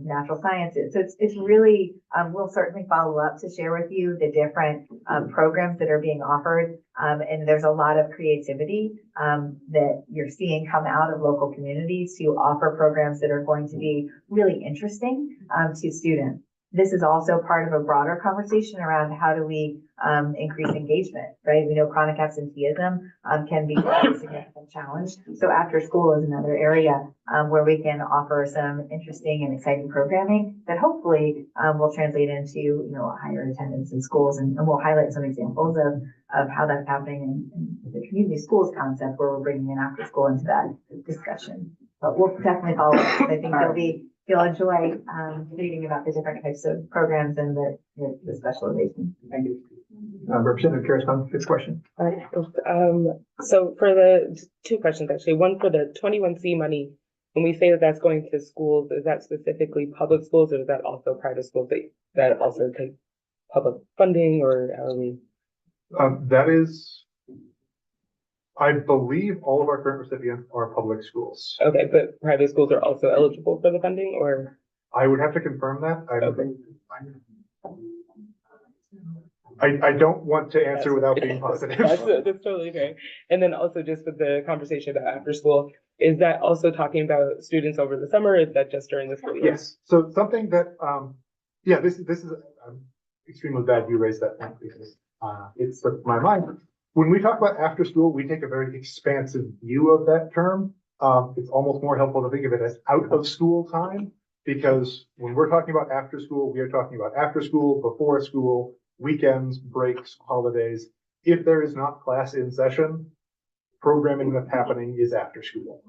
natural sciences. So it's really, we'll certainly follow up to share with you the different programs that are being offered. And there's a lot of creativity that you're seeing come out of local communities to offer programs that are going to be really interesting to students. This is also part of a broader conversation around how do we increase engagement, right? We know chronic absenteeism can be a significant challenge. So after school is another area where we can offer some interesting and exciting programming that hopefully will translate into, higher attendance in schools. And we'll highlight some examples of how that's happening in the community schools concept where we're bringing in after school into that discussion. But we'll definitely follow up. I think you'll enjoy reading about the different types of programs and the specialization. Thank you. Representative Carrasco, fifth question. So for the two questions, actually, one for the 21C money, when we say that that's going to schools, is that specifically public schools or is that also private schools that also take public funding, or how are we? That is, I believe all of our current recipients are public schools. Okay, but private schools are also eligible for the funding, or? I would have to confirm that. Okay. I don't want to answer without being positive. That's totally fair. And then also just with the conversation about after school, is that also talking about students over the summer? Or is that just during the school year? Yes. So something that, this is extremely bad you raised that point because it slipped my mind. When we talk about after school, we take a very expansive view of that term. It's almost more helpful to think of it as out of school time, because when we're talking about after school, we are talking about after school, before school, weekends, breaks, holidays. If there is not class in session, programming that's happening is after school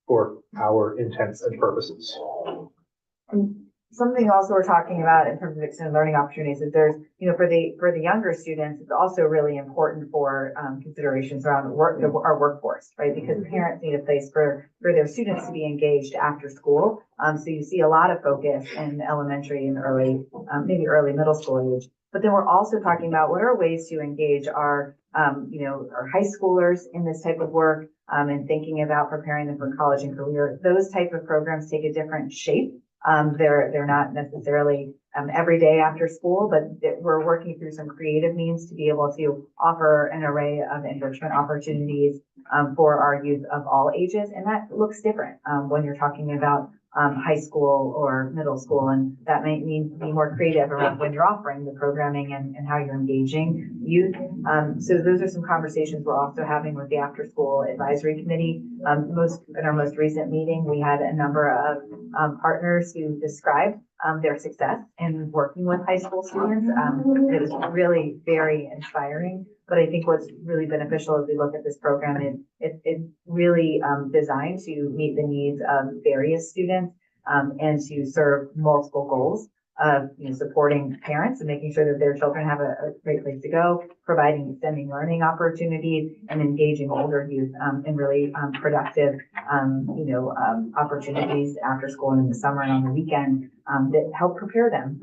for our intents and purposes. And something also we're talking about in terms of extended learning opportunities is there's, for the younger students, it's also really important for considerations around our workforce, right? Because parents need a place for their students to be engaged after school. So you see a lot of focus in elementary and early, maybe early middle school age. But then we're also talking about what are ways to engage our high schoolers in this type of work and thinking about preparing them for college and career. Those type of programs take a different shape. They're not necessarily every day after school, but we're working through some creative means to be able to offer an array of enrichment opportunities for our youth of all ages. And that looks different when you're talking about high school or middle school, and that may mean to be more creative around when you're offering the programming and how you're engaging youth. So those are some conversations we're also having with the after school advisory committee. In our most recent meeting, we had a number of partners who described their success in working with high school students. It was really very inspiring. But I think what's really beneficial as we look at this program is it's really designed to meet the needs of various students and to serve multiple goals of supporting parents and making sure that their children have a great place to go, providing extending learning opportunities, and engaging older youth in really productive opportunities after school and in the summer and on the weekend that help prepare them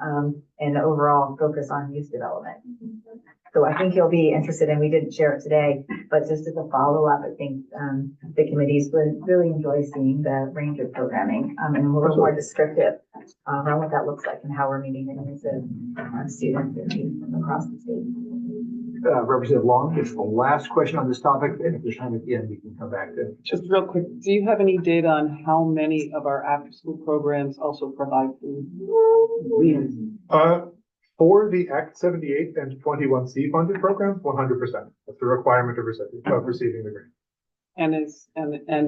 and overall focus on youth development. So I think you'll be interested, and we didn't share it today, but just as a follow-up, I think the committees would really enjoy seeing the range of programming and a little more descriptive around what that looks like and how we're meeting the needs of students and youth across the state. Representative Long, it's the last question on this topic, and if there's time at the end, we can come back to it. Just real quick, do you have any data on how many of our after-school programs also provide food? For the Act 78 and 21C funded programs, 100%. That's the requirement of receiving the grant. And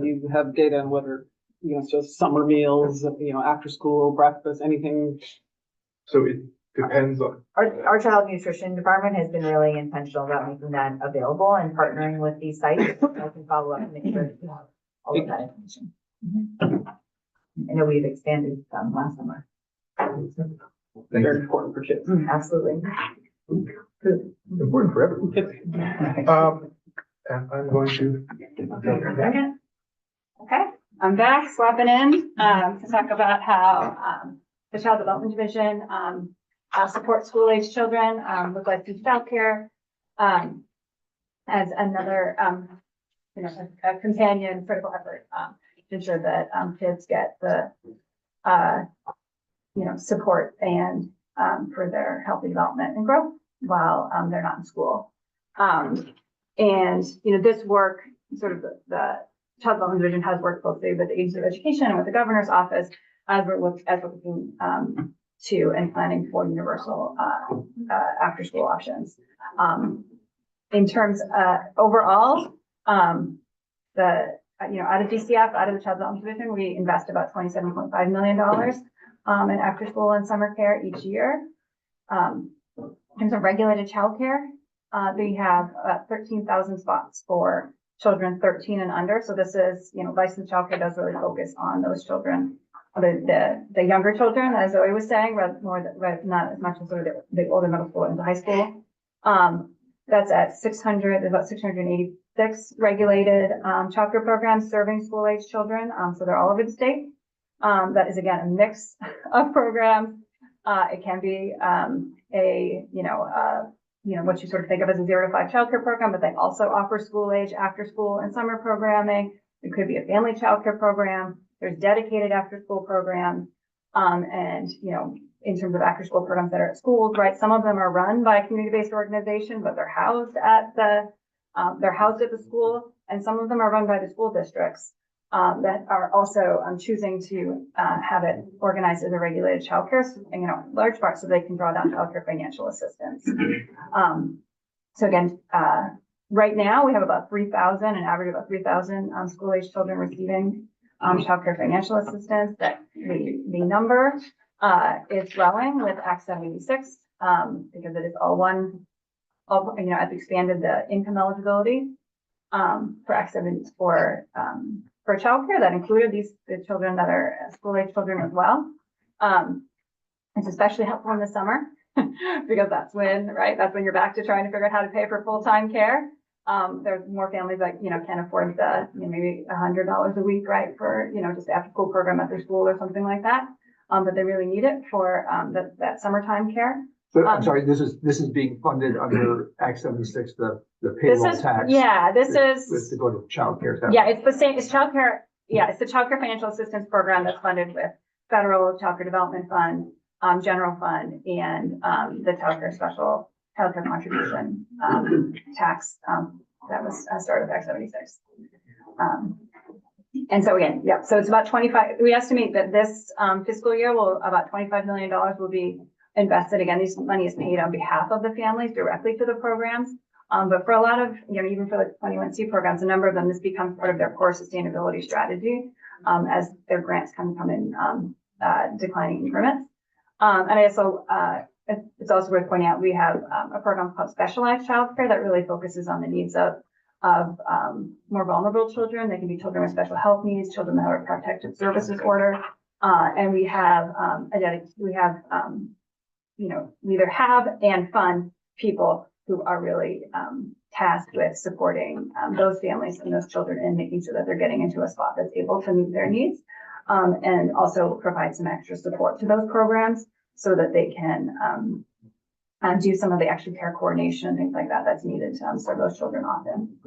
you have data on whether, you know, just summer meals, you know, after school, breakfast, anything? So it depends on, Our child nutrition department has been really intentional about making that available and partnering with these sites. So I can follow up and make sure you have all of that information. I know we've expanded last summer. Very important for kids. Absolutely. important for everyone. And I'm going to. Okay, I'm back swapping in to talk about how the Child Development Division supports school-age children with licensed childcare as another a companion critical effort to ensure that kids get the support and for their healthy development and growth while they're not in school. And, this work, sort of the Child Development Division has worked closely with the Agency of Education and with the Governor's Office as we're looking to and planning for universal after-school options. In terms overall, out of DCF, out of the Child Development Division, we invest about $27.5 million in after-school and summer care each year. In terms of regulated childcare, we have 13,000 spots for children 13 and under. So this is, licensed childcare does really focus on those children, the younger children, as Zoe was saying, not as much as sort of the older middle school into high school. That's at about 686 regulated childcare programs serving school-age children. So they're all over the state. That is, again, a mix of programs. It can be what you sort of think of as a 0 to 5 childcare program, but they also offer school-age after-school and summer programming. It could be a family childcare program. There's dedicated after-school programs. And, in terms of after-school programs that are at schools, right? Some of them are run by a community-based organization, but they're housed at the school, and some of them are run by the school districts that are also choosing to have it organized as a regulated childcare, large part so they can draw down childcare financial assistance. So again, right now we have about 3,000, an average of about 3,000 school-age children receiving childcare financial assistance. That the number is growing with Act 76 because it is I've expanded the income eligibility for Act 76 for childcare that included the children that are school-age children as well. It's especially helpful in the summer because that's when you're back to trying to figure out how to pay for full-time care. There's more families that, can't afford the, maybe $100 a week, right, for, just the after-school program at their school or something like that. But they really need it for that summertime care. So, I'm sorry, this is being funded under Act 76, the payroll tax. Yeah, this is is to go to childcare. Yeah, it's the same. It's childcare. Yeah, it's the childcare financial assistance program that's funded with federal childcare development fund, general fund, and the childcare contribution tax that was started with Act 76. And so again, yeah, so it's about 25. We estimate that this fiscal year about $25 million will be invested. Again, this money is paid on behalf of the families directly to the programs. But for a lot of, even for the 21C programs, a number of them, this becomes part of their core sustainability strategy as their grants come in declining increments. And it's also worth pointing out, we have a program called Specialized Childcare that really focuses on the needs of more vulnerable children. They can be children with special health needs, children that have a protective services order. And we have, we either have and fund people who are really tasked with supporting those families and those children and making sure that they're getting into a spot that's able to meet their needs, and also provide some extra support to those programs so that they can do some of the extra care coordination and things like that that's needed to serve those children often.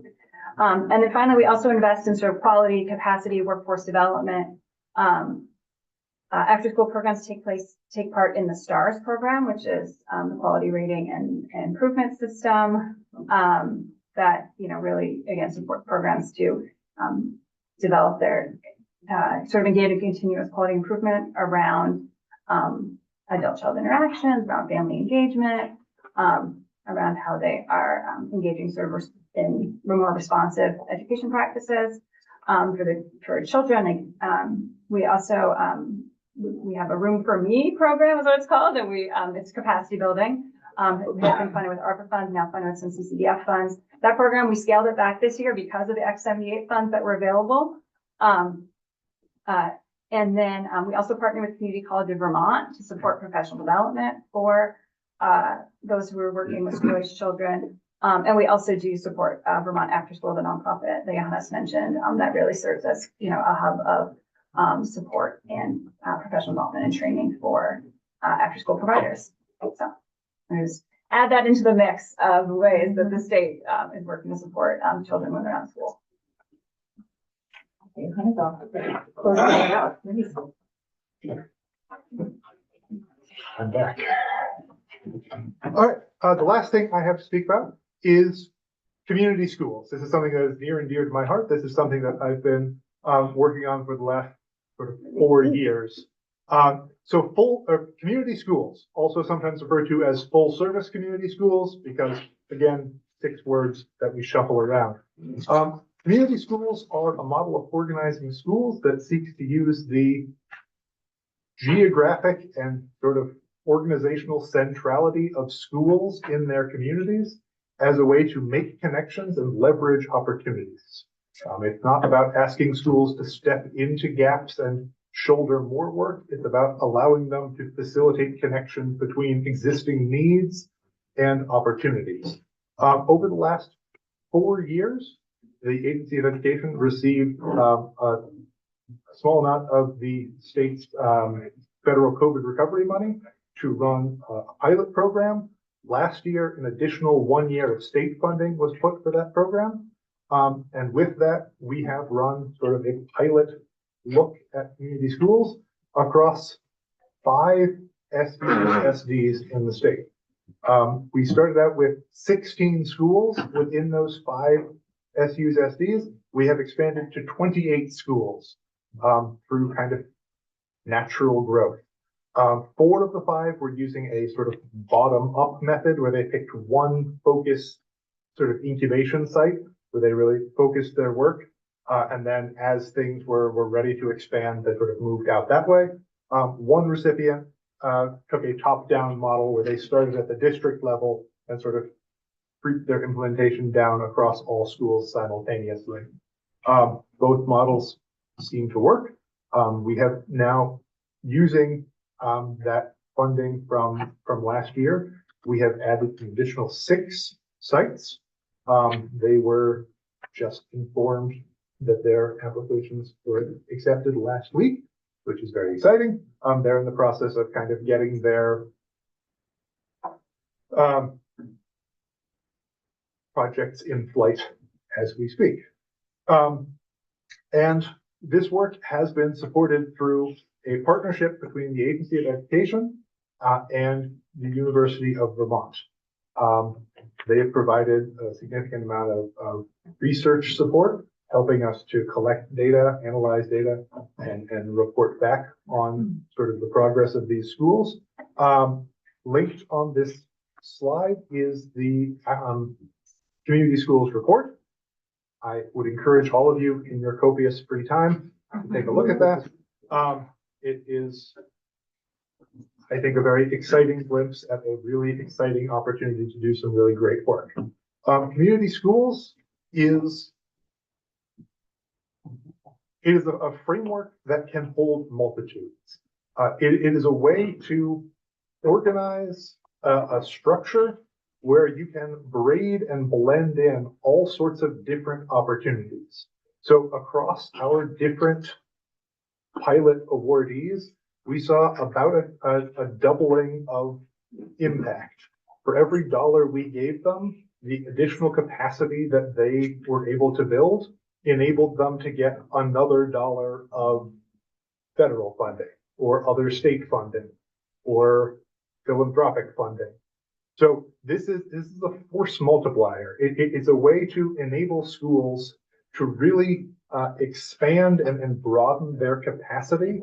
And then finally, we also invest in sort of quality, capacity, workforce development After-school programs take part in the STARS program, which is the quality rating and improvement system that, really, again, support programs to develop their sort of engage in continuous quality improvement around adult-child interactions, around family engagement, around how they are engaging sort of in more responsive education practices for children. We also we have a Room for Me program, is what it's called, and it's capacity building. It's been funded with ARPA funds, now funded with some CCDF funds. That program, we scaled it back this year because of the X78 funds that were available. And then we also partner with Community College of Vermont to support professional development for those who are working with school-aged children. And we also do support Vermont After School, the nonprofit that Johannes mentioned, that really serves as, a hub of support and professional development and training for after-school providers. So I just add that into the mix of ways that the state is working to support children when they're out of school. I'm back. All right, the last thing I have to speak about is community schools. This is something that is near and dear to my heart. This is something that I've been working on for the last sort of 4 years. So community schools, also sometimes referred to as full service community schools, because again, 6 words that we shuffle around. Community schools are a model of organizing schools that seeks to use the geographic and sort of organizational centrality of schools in their communities as a way to make connections and leverage opportunities. It's not about asking schools to step into gaps and shoulder more work. It's about allowing them to facilitate connections between existing needs and opportunities. Over the last 4 years, the Agency of Education received a small amount of the state's federal COVID recovery money to run a pilot program. Last year, an additional 1 year of state funding was put for that program. And with that, we have run sort of a pilot look at community schools across 5 SDs in the state. We started out with 16 schools within those 5 SUs, SDs. We have expanded to 28 schools through kind of natural growth. 4 of the 5 were using a sort of bottom-up method where they picked one focus sort of incubation site where they really focused their work. And then as things were ready to expand, they sort of moved out that way. One recipient took a top-down model where they started at the district level and sort of creeped their implementation down across all schools simultaneously. Both models seem to work. We have now, using that funding from last year, we have added an additional 6 sites. They were just informed that their applications were accepted last week, which is very exciting. They're in the process of kind of getting their projects in flight as we speak. And this work has been supported through a partnership between the Agency of Education and the University of Vermont. They have provided a significant amount of research support, helping us to collect data, analyze data, and report back on sort of the progress of these schools. Linked on this slide is the Community Schools Report. I would encourage all of you in your copious free time to take a look at that. It is, I think, a very exciting glimpse at a really exciting opportunity to do some really great work. Community schools is a framework that can hold multitudes. It is a way to organize a structure where you can braid and blend in all sorts of different opportunities. So across our different pilot awardees, we saw about a doubling of impact. For every dollar we gave them, the additional capacity that they were able to build enabled them to get another dollar of federal funding or other state funding or philanthropic funding. So this is a force multiplier. It's a way to enable schools to really expand and broaden their capacity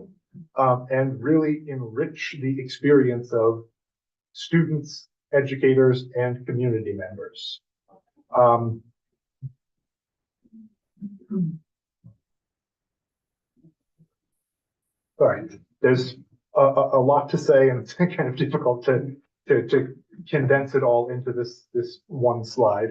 and really enrich the experience of students, educators, and community members. All right, there's a lot to say, and it's kind of difficult to condense it all into this one slide.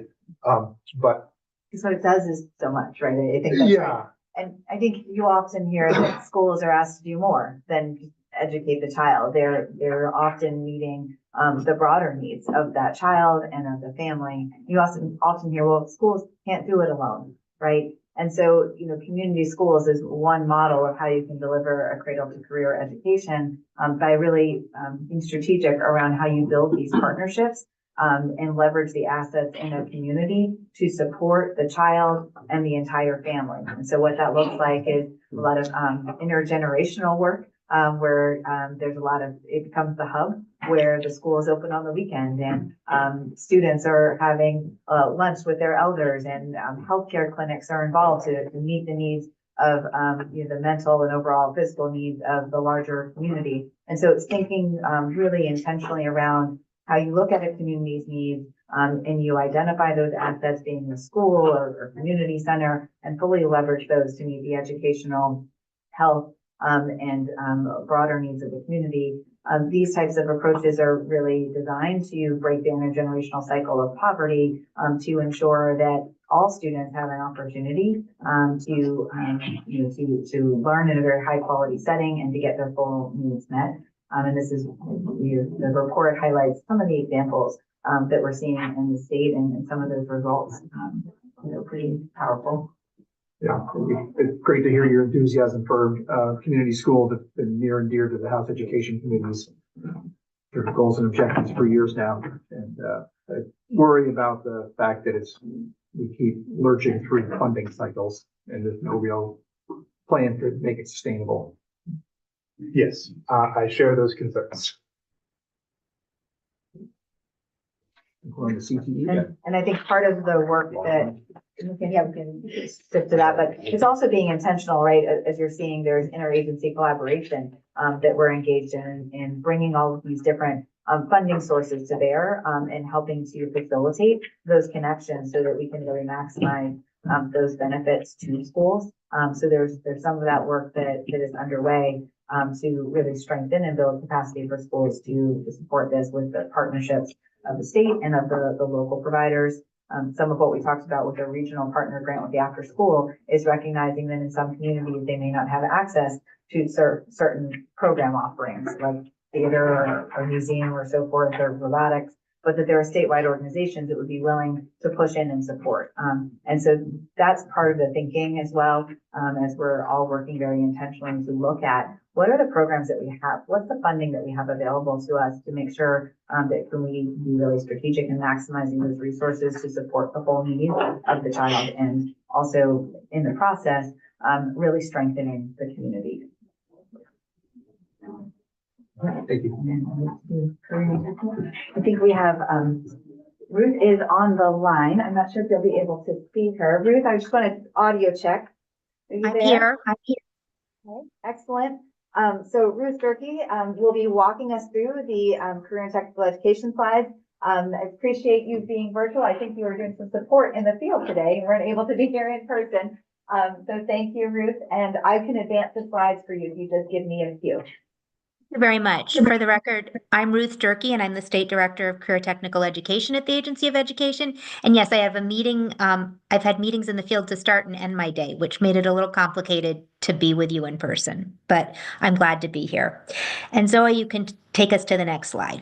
But Because what it does is so much, right? I think that's yeah. right. And I think you often hear that schools are asked to do more than educate the child. They're often meeting the broader needs of that child and of the family. You often hear, well, schools can't do it alone, right? And so, community schools is one model of how you can deliver a cradle to career education by really being strategic around how you build these partnerships and leverage the assets in a community to support the child and the entire family. And so what that looks like is a lot of intergenerational work where there's a lot of, it becomes the hub where the school is open on the weekend and students are having lunch with their elders and healthcare clinics are involved to meet the needs of the mental and overall physical needs of the larger community. And so it's thinking really intentionally around how you look at a community's needs and you identify those assets being the school or community center and fully leverage those to meet the educational, health, and broader needs of the community. These types of approaches are really designed to break the intergenerational cycle of poverty to ensure that all students have an opportunity to learn in a very high quality setting and to get their full needs met. And this is, the report highlights some of the examples that we're seeing in the state and some of those results, pretty powerful. Yeah, it's great to hear your enthusiasm for community school that's been near and dear to the House Education Committee's goals and objectives for years now. And I worry about the fact that we keep lurching through funding cycles and there's no real plan to make it sustainable. Yes, I share those concerns. We're on the CTE. And I think part of the work that, we can stick to that, but it's also being intentional, right? As you're seeing, there's interagency collaboration that we're engaged in bringing all of these different funding sources to bear and helping to facilitate those connections so that we can really maximize those benefits to schools. So there's some of that work that is underway to really strengthen and build capacity for schools to support this with the partnerships of the state and of the local providers. Some of what we talked about with the regional partner grant with the after school is recognizing that in some communities, they may not have access to certain program offerings like theater or museum or so forth, or robotics, but that there are statewide organizations that would be willing to push in and support. And so that's part of the thinking as well, as we're all working very intentionally to look at what are the programs that we have, what's the funding that we have available to us to make sure that can we be really strategic in maximizing those resources to support the whole needs of the child and also in the process, really strengthening the community. Thank you. I think we have, Ruth is on the line. I'm not sure if you'll be able to see her. Ruth, I just want to audio check. Are you there? I'm here. Okay, excellent. So Ruth Durkee will be walking us through the career and technical education slides. I appreciate you being virtual. I think you were doing some support in the field today and weren't able to be here in person. So thank you, Ruth. And I can advance the slides for you if you just give me a few. Thank you very much. For the record, I'm Ruth Durkee, and I'm the State Director of Career Technical Education at the Agency of Education. And yes, I have a meeting. I've had meetings in the field to start and end my day, which made it a little complicated to be with you in person, but I'm glad to be here. And Zoe, you can take us to the next slide.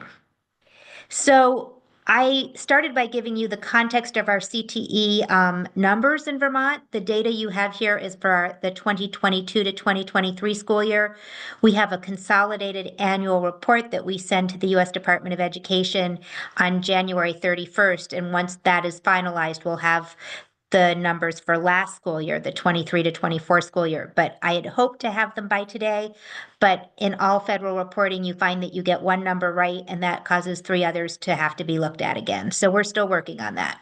So I started by giving you the context of our CTE numbers in Vermont. The data you have here is for the 2022 to 2023 school year. We have a consolidated annual report that we send to the U.S. Department of Education on January 31st. And once that is finalized, we'll have the numbers for last school year, the 23 to 24 school year, but I had hoped to have them by today. But in all federal reporting, you find that you get one number right, and that causes 3 others to have to be looked at again. So we're still working on that.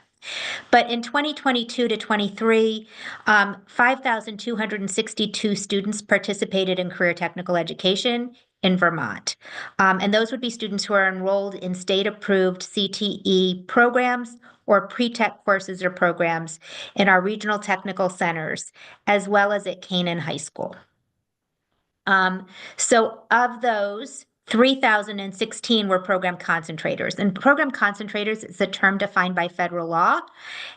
But in 2022 to 23, 5,262 students participated in career technical education in Vermont. And those would be students who are enrolled in state-approved CTE programs or pre-tech courses or programs in our regional technical centers, as well as at Canaan High School. So of those, 3,016 were program concentrators. And program concentrators is a term defined by federal law.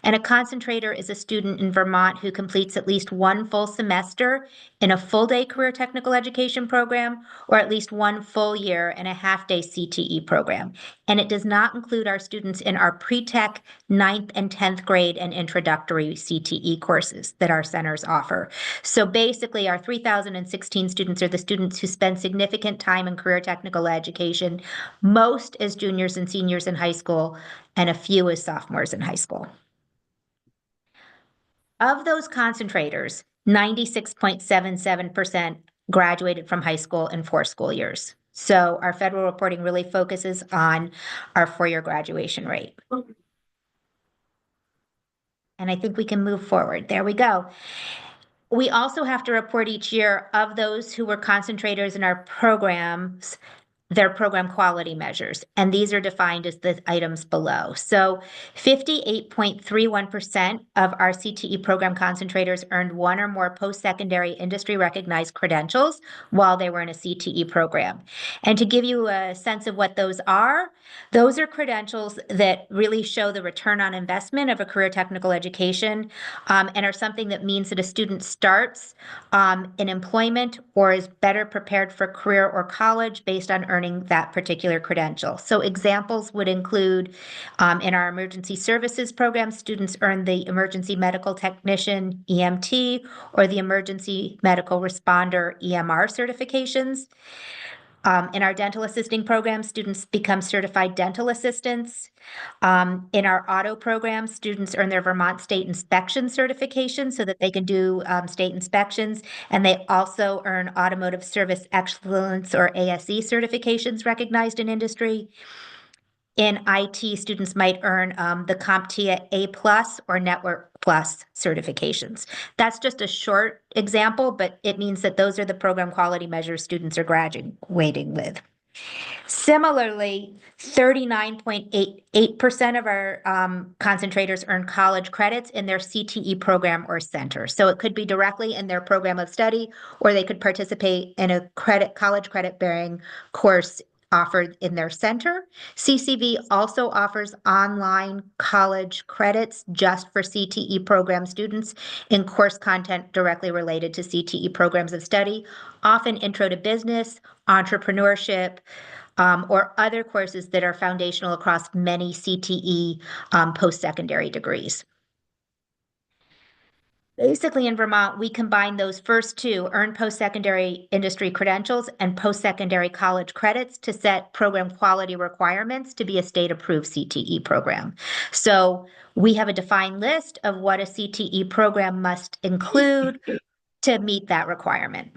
And a concentrator is a student in Vermont who completes at least one full semester in a full-day career technical education program, or at least one full year in a half-day CTE program. And it does not include our students in our pre-tech 9th and 10th grade and introductory CTE courses that our centers offer. So basically, our 3,016 students are the students who spend significant time in career technical education, most as juniors and seniors in high school, and a few as sophomores in high school. Of those concentrators, 96.77% graduated from high school in 4 school years. So our federal reporting really focuses on our 4-year graduation rate. And I think we can move forward. There we go. We also have to report each year of those who were concentrators in our programs, their program quality measures, and these are defined as the items below. So 58.31% of our CTE program concentrators earned 1 or more post-secondary industry recognized credentials while they were in a CTE program. And to give you a sense of what those are credentials that really show the return on investment of a career technical education, and are something that means that a student starts in employment or is better prepared for career or college based on earning that particular credential. So examples would include in our emergency services program, students earn the emergency medical technician EMT or the emergency medical responder EMR certifications. In our dental assisting program, students become certified dental assistants. In our auto program, students earn their Vermont State Inspection certification so that they can do state inspections, and they also earn Automotive Service Excellence or ASE certifications recognized in industry. In IT, students might earn the CompTIA A+ or Network Plus certifications. That's just a short example, but it means that those are the program quality measures students are graduating with. Similarly, 39.88% of our concentrators earn college credits in their CTE program or center. So it could be directly in their program of study, or they could participate in a college credit bearing course offered in their center. CCV also offers online college credits just for CTE program students in course content directly related to CTE programs of study, often intro to business, entrepreneurship, or other courses that are foundational across many CTE post-secondary degrees. Basically, in Vermont, we combine those first 2, earn post-secondary industry credentials and post-secondary college credits, to set program quality requirements to be a state-approved CTE program. So we have a defined list of what a CTE program must include to meet that requirement.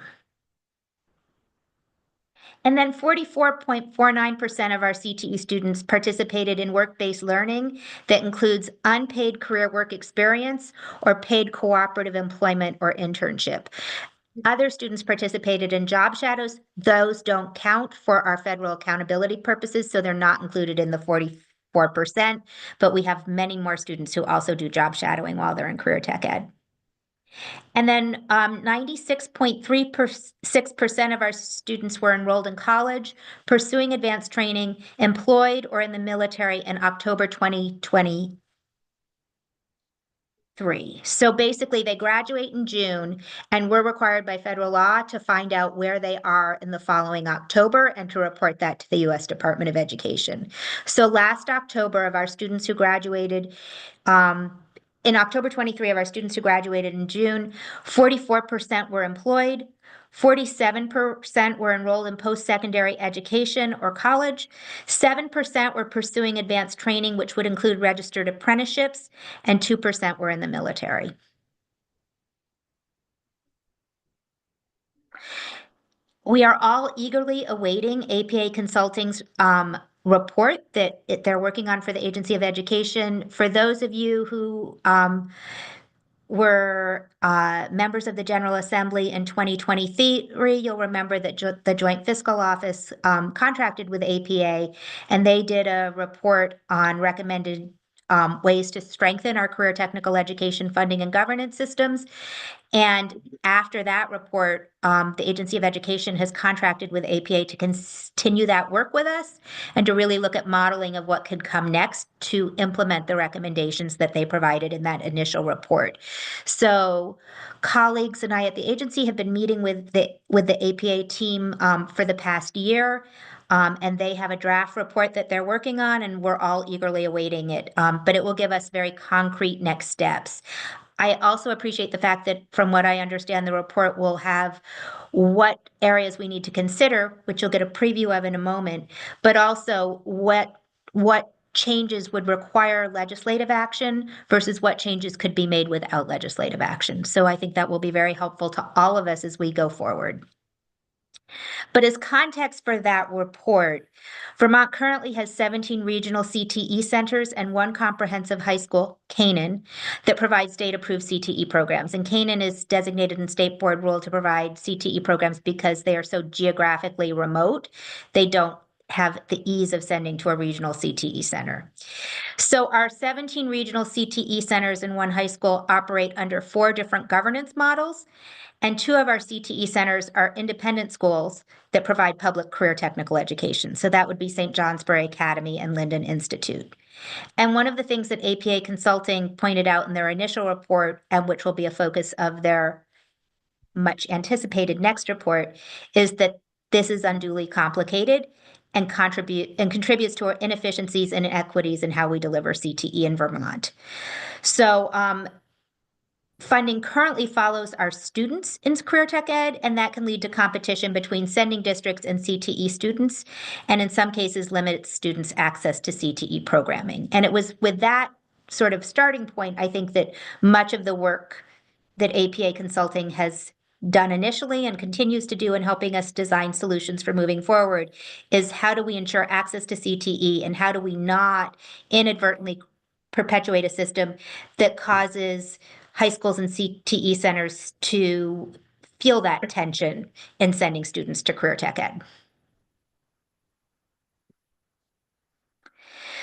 And then 44.49% of our CTE students participated in work-based learning that includes unpaid career work experience or paid cooperative employment or internship. Other students participated in job shadows. Those don't count for our federal accountability purposes, so they're not included in the 44%, but we have many more students who also do job shadowing while they're in career tech ed. And then 96.36% of our students were enrolled in college, pursuing advanced training, employed, or in the military in October 2023. So basically, they graduate in June, and we're required by federal law to find out where they are in the following October and to report that to the U.S. Department of Education. So last October, of our students who graduated in October 23 of our students who graduated in June, 44% were employed, 47% were enrolled in post-secondary education or college, 7% were pursuing advanced training, which would include registered apprenticeships, and 2% were in the military. We are all eagerly awaiting APA Consulting's report that they're working on for the Agency of Education. For those of you who were members of the General Assembly in 2023, you'll remember that the Joint Fiscal Office contracted with APA, and they did a report on recommended ways to strengthen our career technical education funding and governance systems. And after that report, the Agency of Education has contracted with APA to continue that work with us and to really look at modeling of what could come next to implement the recommendations that they provided in that initial report. So colleagues and I at the agency have been meeting with the APA team for the past year. And they have a draft report that they're working on, and we're all eagerly awaiting it. But it will give us very concrete next steps. I also appreciate the fact that, from what I understand, the report will have what areas we need to consider, which you'll get a preview of in a moment, but also what changes would require legislative action versus what changes could be made without legislative action. So I think that will be very helpful to all of us as we go forward. But as context for that report, Vermont currently has 17 regional CTE centers and 1 comprehensive high school, Canaan, that provides state-approved CTE programs. And Canaan is designated in state board rule to provide CTE programs because they are so geographically remote. They don't have the ease of sending to a regional CTE center. So our 17 regional CTE centers and 1 high school operate under 4 different governance models. And 2 of our CTE centers are independent schools that provide public career technical education. So that would be St. Johnsbury Academy and Linden Institute. And one of the things that APA Consulting pointed out in their initial report, and which will be a focus of their much anticipated next report, is that this is unduly complicated and contributes to our inefficiencies and inequities in how we deliver CTE in Vermont. So funding currently follows our students in career tech ed, and that can lead to competition between sending districts and CTE students, and in some cases limits students' access to CTE programming. And it was with that sort of starting point, I think, that much of the work that APA Consulting has done initially and continues to do in helping us design solutions for moving forward is how do we ensure access to CTE, and how do we not inadvertently perpetuate a system that causes high schools and CTE centers to feel that tension in sending students to career tech ed.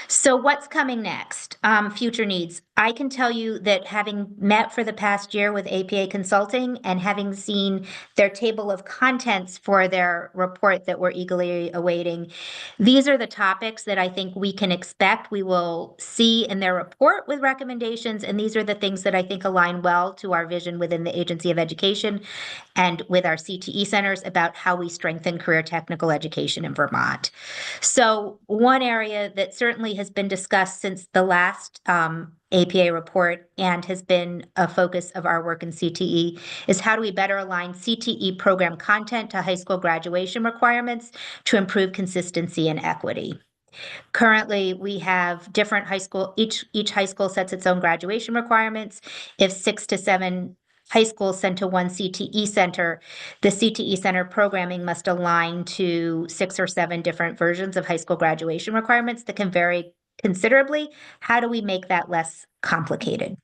So what's coming next? Future needs. I can tell you that having met for the past year with APA Consulting and having seen their table of contents for their report that we're eagerly awaiting, these are the topics that I think we can expect we will see in their report with recommendations, and these are the things that I think align well to our vision within the Agency of Education and with our CTE centers about how we strengthen career technical education in Vermont. So one area that certainly has been discussed since the last APA report and has been a focus of our work in CTE is how do we better align CTE program content to high school graduation requirements to improve consistency and equity. Currently, we have different high school, each high school sets its own graduation requirements. If 6 to 7 high schools sent to 1 CTE center, the CTE center programming must align to 6 or 7 different versions of high school graduation requirements that can vary considerably. How do we make that less complicated?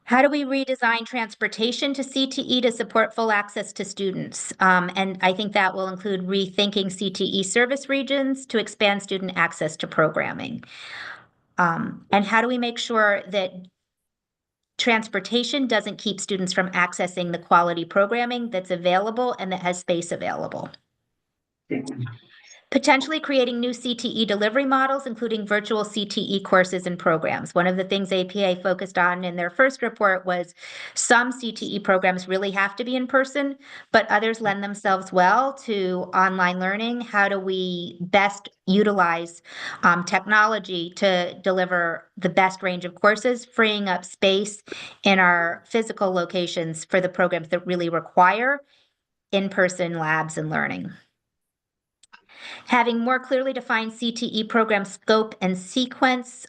How do we redesign transportation to CTE to support full access to students? And I think that will include rethinking CTE service regions to expand student access to programming. And how do we make sure that transportation doesn't keep students from accessing the quality programming that's available and that has space available? Potentially creating new CTE delivery models, including virtual CTE courses and programs. One of the things APA focused on in their first report was some CTE programs really have to be in person, but others lend themselves well to online learning. How do we best utilize technology to deliver the best range of courses, freeing up space in our physical locations for the programs that really require in-person labs and learning? Having more clearly defined CTE program scope and sequence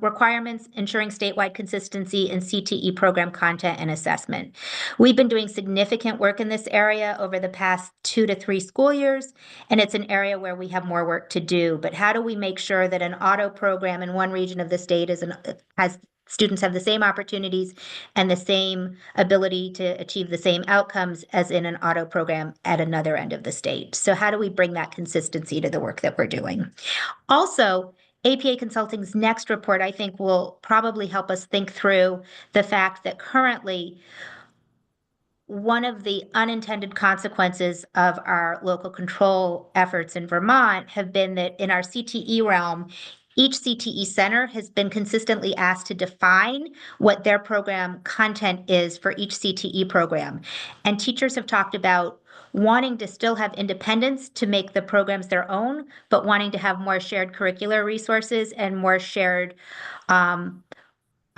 requirements, ensuring statewide consistency in CTE program content and assessment. We've been doing significant work in this area over the past 2 to 3 school years, and it's an area where we have more work to do. But how do we make sure that an auto program in one region of the state has students have the same opportunities and the same ability to achieve the same outcomes as in an auto program at another end of the state? So how do we bring that consistency to the work that we're doing? Also, APA Consulting's next report, I think, will probably help us think through the fact that currently one of the unintended consequences of our local control efforts in Vermont have been that in our CTE realm, each CTE center has been consistently asked to define what their program content is for each CTE program. And teachers have talked about wanting to still have independence to make the programs their own, but wanting to have more shared curricular resources and more shared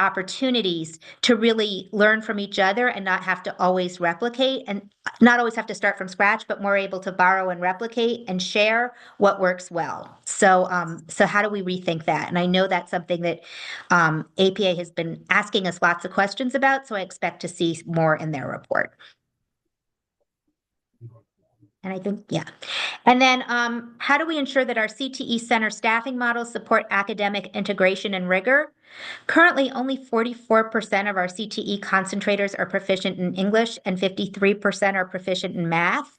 opportunities to really learn from each other and not have to always replicate and not always have to start from scratch, but more able to borrow and replicate and share what works well. So how do we rethink that? And I know that's something that APA has been asking us lots of questions about, so I expect to see more in their report. And I think, yeah. And then how do we ensure that our CTE center staffing models support academic integration and rigor? Currently, only 44% of our CTE concentrators are proficient in English and 53% are proficient in math.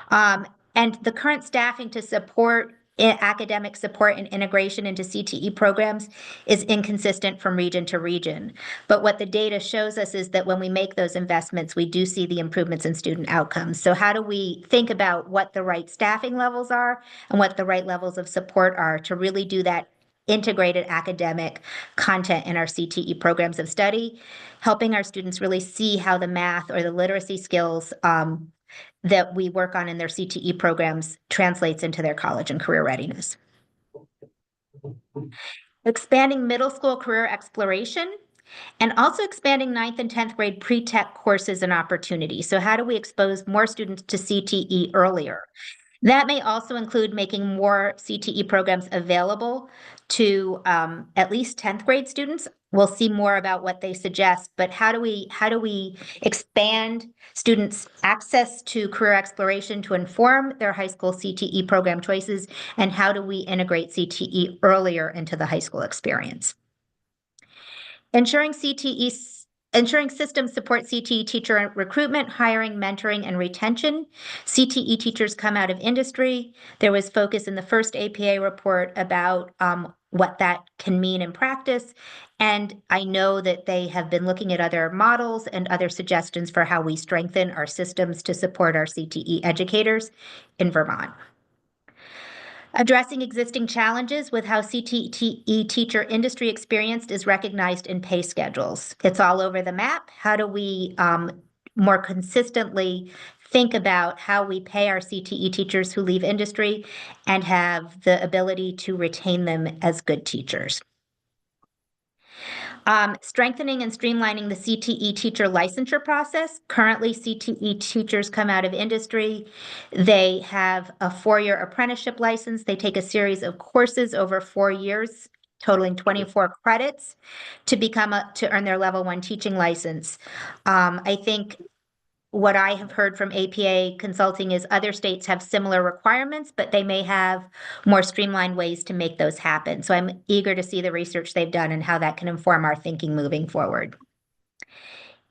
And the current staffing to support academic support and integration into CTE programs is inconsistent from region to region. But what the data shows us is that when we make those investments, we do see the improvements in student outcomes. So how do we think about what the right staffing levels are and what the right levels of support are to really do that integrated academic content in our CTE programs of study, helping our students really see how the math or the literacy skills that we work on in their CTE programs translates into their college and career readiness. Expanding middle school career exploration, and also expanding 9th and 10th grade pre-tech courses and opportunities. So how do we expose more students to CTE earlier? That may also include making more CTE programs available to at least 10th grade students. We'll see more about what they suggest, but how do we expand students' access to career exploration to inform their high school CTE program choices, and how do we integrate CTE earlier into the high school experience? Ensuring systems support CTE teacher recruitment, hiring, mentoring, and retention. CTE teachers come out of industry. There was focus in the first APA report about what that can mean in practice. And I know that they have been looking at other models and other suggestions for how we strengthen our systems to support our CTE educators in Vermont. Addressing existing challenges with how CTE teacher industry experience is recognized in pay schedules. It's all over the map. How do we more consistently think about how we pay our CTE teachers who leave industry and have the ability to retain them as good teachers? Strengthening and streamlining the CTE teacher licensure process. Currently, CTE teachers come out of industry. They have a 4-year apprenticeship license. They take a series of courses over 4 years, totaling 24 credits to earn their level 1 teaching license. I think what I have heard from APA Consulting is other states have similar requirements, but they may have more streamlined ways to make those happen. So I'm eager to see the research they've done and how that can inform our thinking moving forward.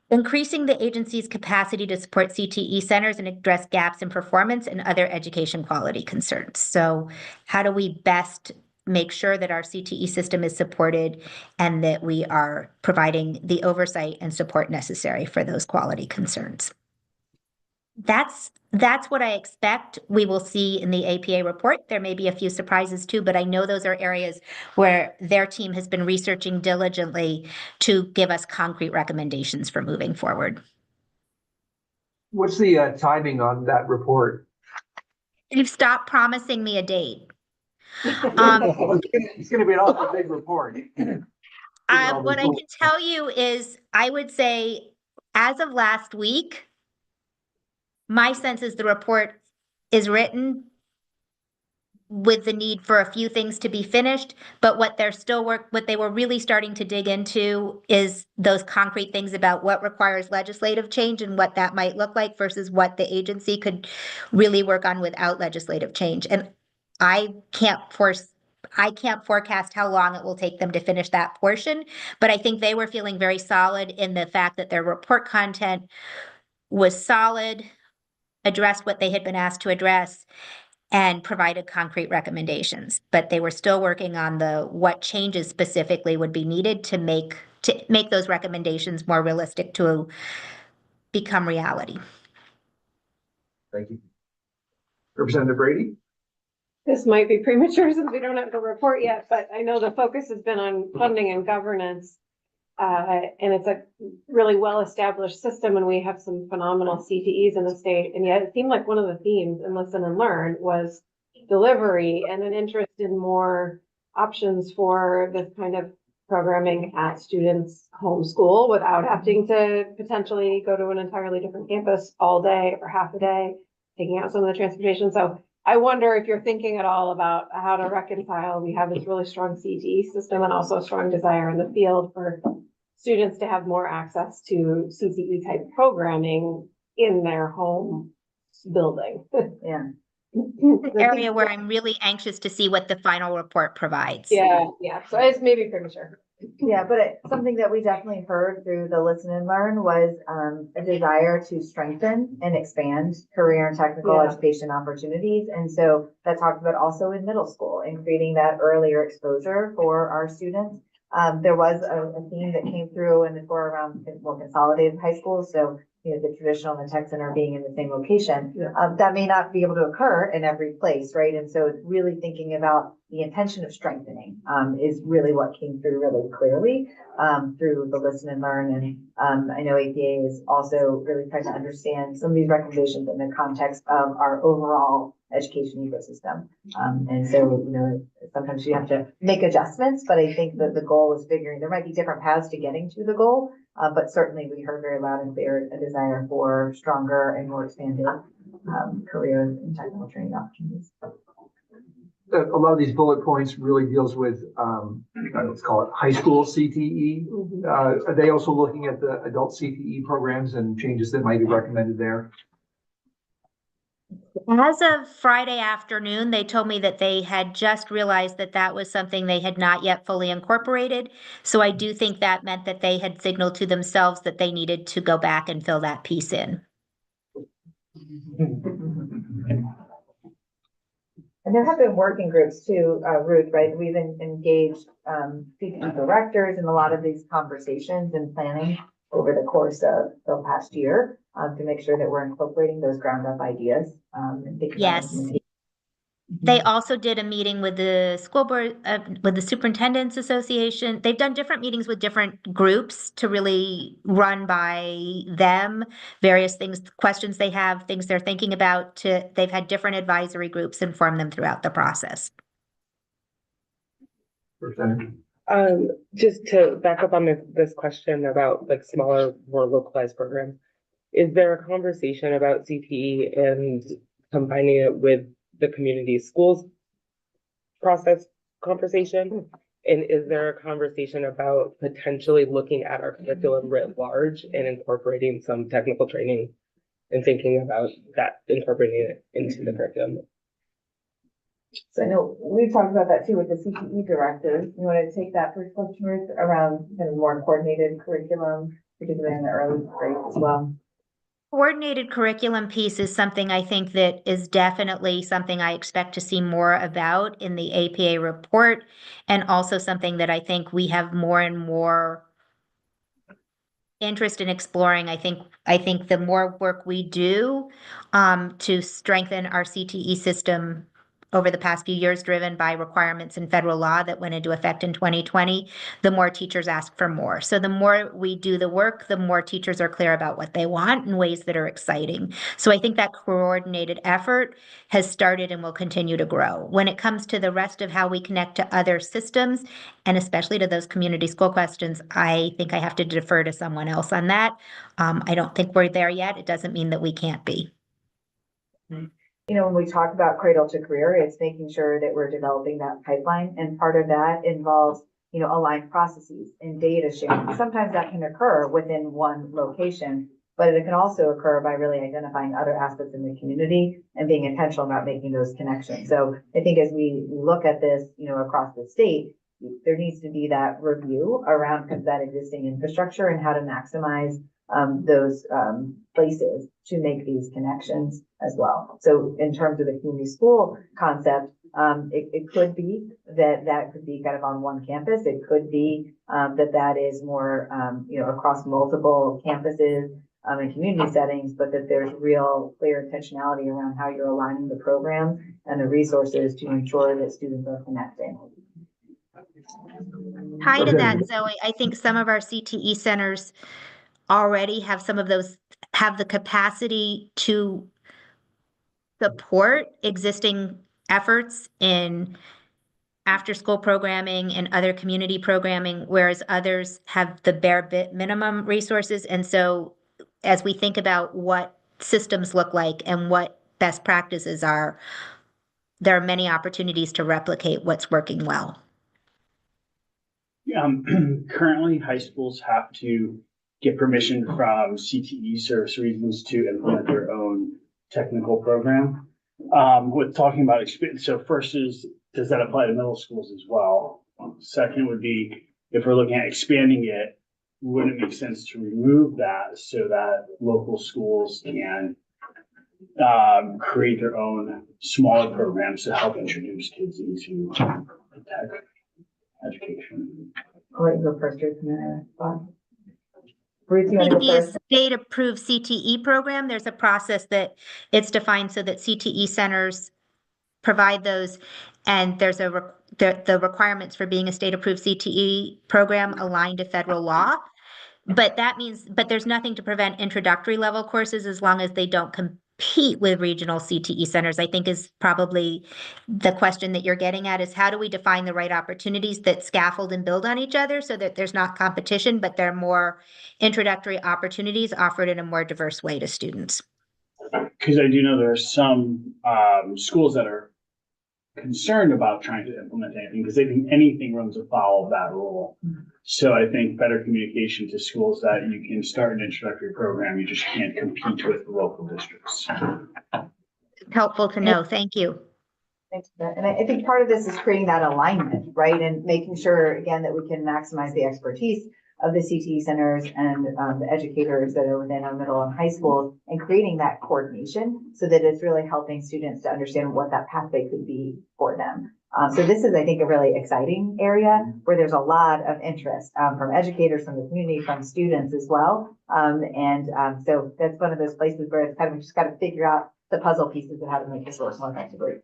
Increasing the agency's capacity to support CTE centers and address gaps in performance and other education quality concerns. So how do we best make sure that our CTE system is supported and that we are providing the oversight and support necessary for those quality concerns? That's what I expect we will see in the APA report. There may be a few surprises too, but I know those are areas where their team has been researching diligently to give us concrete recommendations for moving forward. What's the timing on that report? You've stopped promising me a date. It's gonna be an awful big report. What I can tell you is, I would say, as of last week, my sense is the report is written with the need for a few things to be finished, but what they were really starting to dig into is those concrete things about what requires legislative change and what that might look like versus what the agency could really work on without legislative change. And I can't forecast how long it will take them to finish that portion, but I think they were feeling very solid in the fact that their report content was solid, addressed what they had been asked to address, and provided concrete recommendations. But they were still working on what changes specifically would be needed to make those recommendations more realistic to become reality. Thank you. Representative Brady? This might be premature since we don't have the report yet, but I know the focus has been on funding and governance. And it's a really well-established system, and we have some phenomenal CTEs in the state. And yet it seemed like one of the themes in Listen and Learn was delivery and an interest in more options for this kind of programming at students' home school without having to potentially go to an entirely different campus all day or half a day, taking out some of the transportation. So I wonder if you're thinking at all about how to reconcile. We have this really strong CTE system and also a strong desire in the field for students to have more access to CTE type programming in their home building. Yeah. An area where I'm really anxious to see what the final report provides. Yeah. So it's maybe premature. Yeah, but something that we definitely heard through the Listen and Learn was a desire to strengthen and expand career and technical education opportunities. And so that talked about also in middle school and creating that earlier exposure for our students. There was a theme that came through and for around more consolidated high schools. So, the traditional and the tech center being in the same location, that may not be able to occur in every place, right? And so it's really thinking about the intention of strengthening is really what came through really clearly through the Listen and Learn. And I know APA is also really trying to understand some of these recommendations in the context of our overall education ecosystem. And so, sometimes you have to make adjustments, but I think that the goal is figuring there might be different paths to getting to the goal. But certainly we heard very loud and clear a desire for stronger and more expanded career and technical training opportunities. A lot of these bullet points really deals with, let's call it high school CTE. Are they also looking at the adult CTE programs and changes that might be recommended there? As of Friday afternoon, they told me that they had just realized that that was something they had not yet fully incorporated. So I do think that meant that they had signaled to themselves that they needed to go back and fill that piece in. And there have been working groups too, Ruth, right? We've engaged CTE directors in a lot of these conversations and planning over the course of the past year to make sure that we're incorporating those ground up ideas. And thinking about implementation. They also did a meeting with the school board, with the Superintendent's Association. They've done different meetings with different groups to really run by them, various things, questions they have, things they're thinking about. They've had different advisory groups inform them throughout the process. Just to back up on this question about like smaller, more localized programs, is there a conversation about CTE and combining it with the community schools process conversation? And is there a conversation about potentially looking at our curriculum writ large and incorporating some technical training and thinking about that, incorporating it into the curriculum? So I know we've talked about that too with the CTE directors. You want to take that first question, Ruth, around kind of more coordinated curriculum, particularly in the early grades as well? Coordinated curriculum piece is something I think that is definitely something I expect to see more about in the APA report, and also something that I think we have more and more interest in exploring. I think the more work we do to strengthen our CTE system over the past few years, driven by requirements in federal law that went into effect in 2020, the more teachers ask for more. So the more we do the work, the more teachers are clear about what they want in ways that are exciting. So I think that coordinated effort has started and will continue to grow. When it comes to the rest of how we connect to other systems, and especially to those community school questions, I think I have to defer to someone else on that. I don't think we're there yet. It doesn't mean that we can't be. You know, when we talk about cradle to career, it's making sure that we're developing that pipeline. And part of that involves, you know, aligned processes and data sharing. Sometimes that can occur within one location, but it can also occur by really identifying other aspects in the community and being intentional about making those connections. So I think as we look at this, you know, across the state, there needs to be that review around that existing infrastructure and how to maximize those places to make these connections as well. So in terms of the community school concept, it could be that could be kind of on one campus. It could be that is more, you know, across multiple campuses in community settings, but that there's real clear intentionality around how you're aligning the program and the resources to ensure that students are connecting. Tied to that, Zoe, I think some of our CTE centers already have have the capacity to support existing efforts in after-school programming and other community programming, whereas others have the bare minimum resources. And so as we think about what systems look like and what best practices are, there are many opportunities to replicate what's working well. Currently, high schools have to get permission from CTE service regions to implement their own technical program. With talking about experience, so first is, does that apply to middle schools as well? Second would be, if we're looking at expanding it, wouldn't it make sense to remove that so that local schools can create their own smaller programs to help introduce kids into tech education? I'll let you go first, Ruth, and then Ruth, you I want to think go the first? state-approved CTE program, there's a process that it's defined so that CTE centers provide those, and there's the requirements for being a state-approved CTE program aligned to federal law. But there's nothing to prevent introductory level courses as long as they don't compete with regional CTE centers. I think is probably the question that you're getting at, is how do we define the right opportunities that scaffold and build on each other so that there's not competition, but there are more introductory opportunities offered in a more diverse way to students. Because I do know there are some schools that are concerned about trying to implement anything because they think anything runs afoul of that rule. So I think better communication to schools that you can start an introductory program, you just can't compete with the local districts. Helpful to know. Thank you. Thanks for that. And I think part of this is creating that alignment, right? And making sure, again, that we can maximize the expertise of the CTE centers and the educators that are within our middle and high schools, and creating that coordination so that it's really helping students to understand what that pathway could be for them. So this is, I think, a really exciting area where there's a lot of interest from educators, from the community, from students as well. So that's one of those places where it's kind of just got to figure out the puzzle pieces of how to make this work more effectively.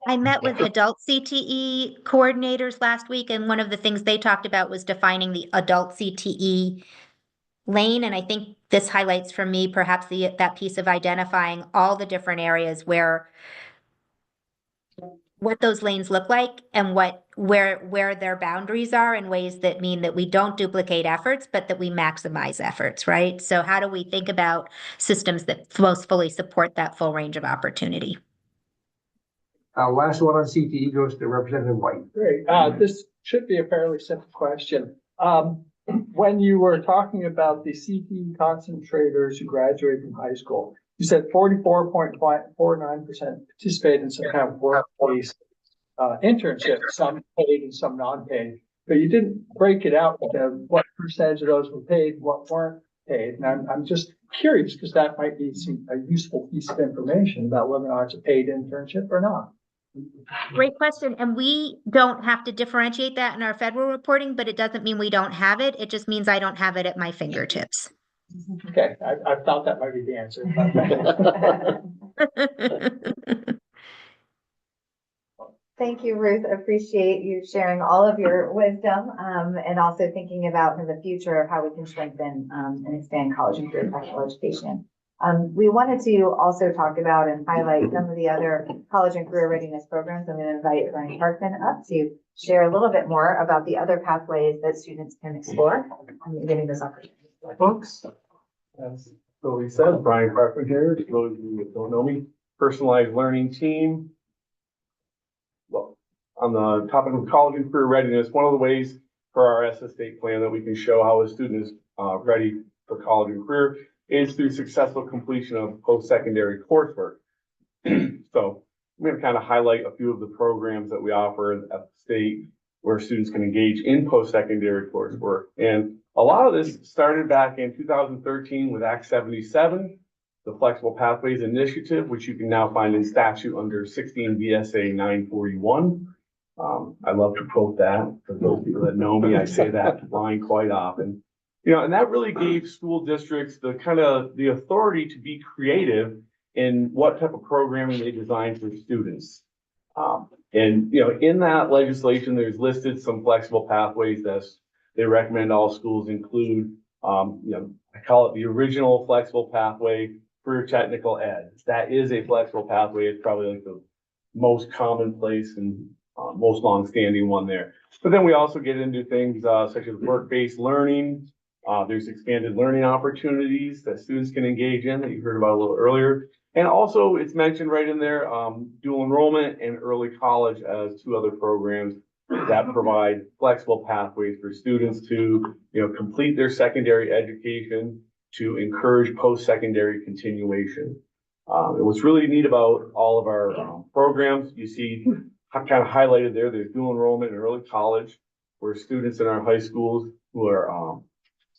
I met with adult CTE coordinators last week, and one of the things they talked about was defining the adult CTE lane. And I think this highlights for me perhaps that piece of identifying all the different areas what those lanes look like and where their boundaries are in ways that mean that we don't duplicate efforts, but that we maximize efforts, right? So how do we think about systems that most fully support that full range of opportunity? Last one on CTE goes to Representative White. Great. This should be a fairly simple question. When you were talking about the CTE concentrators who graduate from high school, you said 44.49% participate in some kind of work-based internship, some paid and some non-paid, but you didn't break it out into what percentage of those were paid, what weren't paid. And I'm just curious because that might be a useful piece of information about whether or not it's a paid internship or not. Great question. And we don't have to differentiate that in our federal reporting, but it doesn't mean we don't have it. It just means I don't have it at my fingertips. Okay, I thought that might be the answer. Thank you, Ruth. Appreciate you sharing all of your wisdom, and also thinking about in the future of how we can strengthen, and expand college and career technical education. We wanted to also talk about and highlight some of the other college and career readiness programs. I'm going to invite Brian Parkman up to share a little bit more about the other pathways that students can explore getting this opportunity. Folks, as Billy said, Brian Parkman here. For those of you that don't know me, personalized learning team. Well, on the topic of college and career readiness, one of the ways for our SS state plan that we can show how a student is ready for college and career is through successful completion of post-secondary coursework. So I'm going to kind of highlight a few of the programs that we offer at the state where students can engage in post-secondary coursework. And a lot of this started back in 2013 with Act 77, the Flexible Pathways Initiative, which you can now find in statute under 16 VSA 941. I love to quote that. For those people that know me, I say that line quite often. You know, and that really gave school districts the kind of the authority to be creative in what type of programming they design for students. And, you know, in that legislation, there's listed some flexible pathways that they recommend all schools include. You know, I call it the original flexible pathway for technical ed. That is a flexible pathway. It's probably like the most commonplace and most longstanding one there. But then we also get into things such as work-based learning. There's expanded learning opportunities that students can engage in that you heard about a little earlier. And also it's mentioned right in there, dual enrollment and early college as two other programs that provide flexible pathways for students to, you know, complete their secondary education to encourage post-secondary continuation. And what's really neat about all of our programs, you see kind of highlighted there, there's dual enrollment and early college, where students in our high schools who are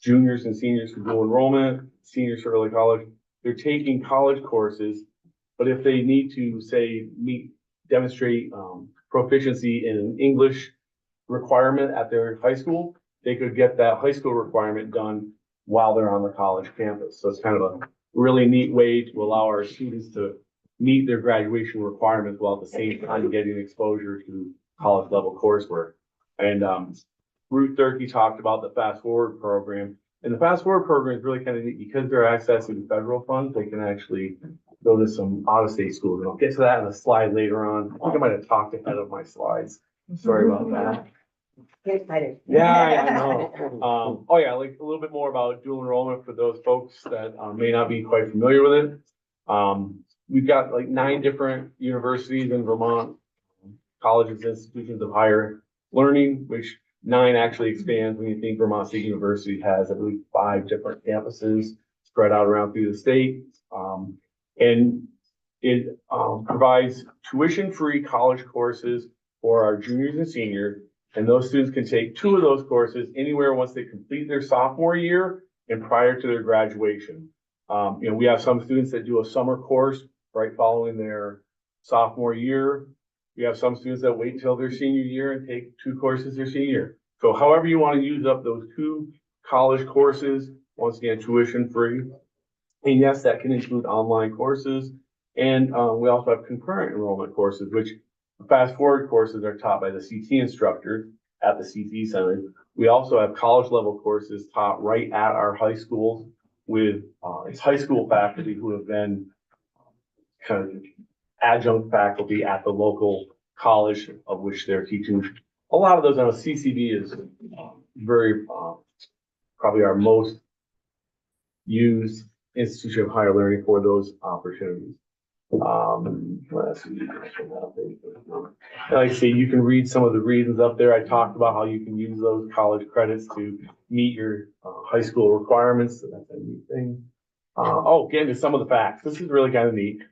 juniors and seniors for dual enrollment, seniors for early college, they're taking college courses, but if they need to, say, demonstrate proficiency in an English requirement at their high school, they could get that high school requirement done while they're on the college campus. So it's kind of a really neat way to allow our students to meet their graduation requirements while at the same time getting exposure to college level coursework. And Ruth Durkee talked about the Fast Forward program. And the Fast Forward program is really kind of neat because they're accessing federal funds. They can actually go to some out-of-state schools. And I'll get to that in a slide later on. I think I might have talked ahead of my slides. Sorry about that. Get excited. Yeah, I know. Oh yeah, like a little bit more about dual enrollment for those folks that may not be quite familiar with it. We've got like 9 different universities in Vermont, colleges, institutions of higher learning, which 9 actually expands when you think Vermont State University has, I believe, 5 different campuses spread out around through the state. And it provides tuition-free college courses for our juniors and seniors. And those students can take 2 of those courses anywhere once they complete their sophomore year and prior to their graduation. You know, we have some students that do a summer course right following their sophomore year. We have some students that wait until their senior year and take 2 courses their senior year. So however you want to use up those 2 college courses, once again, tuition free. And yes, that can include online courses. And we also have concurrent enrollment courses, which Fast Forward courses are taught by the CT instructors at the CT Center. We also have college level courses taught right at our high schools with it's high school faculty who have been kind of adjunct faculty at the local college of which they're teaching. A lot of those, I know CCD is very probably our most used institution of higher learning for those opportunities. Like I say, you can read some of the reasons up there. I talked about how you can use those college credits to meet your high school requirements. So that's a neat thing. Oh, getting to some of the facts. This is really kind of neat.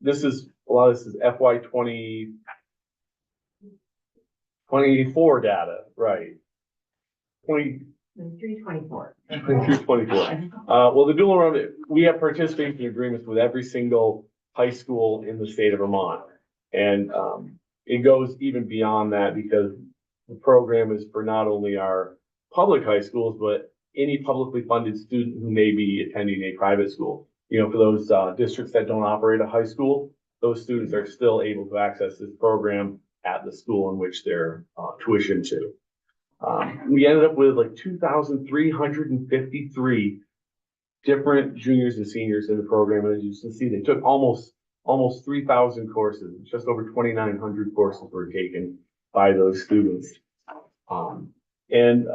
This is a lot of this is FY 2024 data, right? 324. 23-24. Well, the dual enrollment, we have participation agreements with every single high school in the state of Vermont. And, it goes even beyond that because the program is for not only our public high schools, but any publicly funded student who may be attending a private school. You know, for those, districts that don't operate a high school, those students are still able to access this program at the school in which they're, tuition to. We ended up with like 2,353 different juniors and seniors in the program. And as you can see, they took almost 3,000 courses. Just over 2,900 courses were taken by those students. And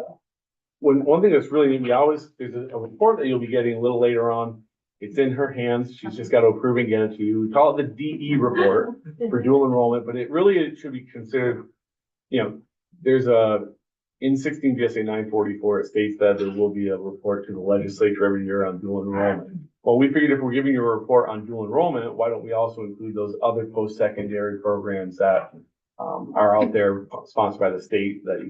one thing that's really neat, there's a report that you'll be getting a little later on. It's in her hands. She's just got to approve and get it to you. We call it the DE report for dual enrollment, but it should be considered, you know, there's in 16 GSA 944, it states that there will be a report to the legislature every year on dual enrollment. Well, we figured if we're giving you a report on dual enrollment, why don't we also include those other post-secondary programs that are out there sponsored by the state that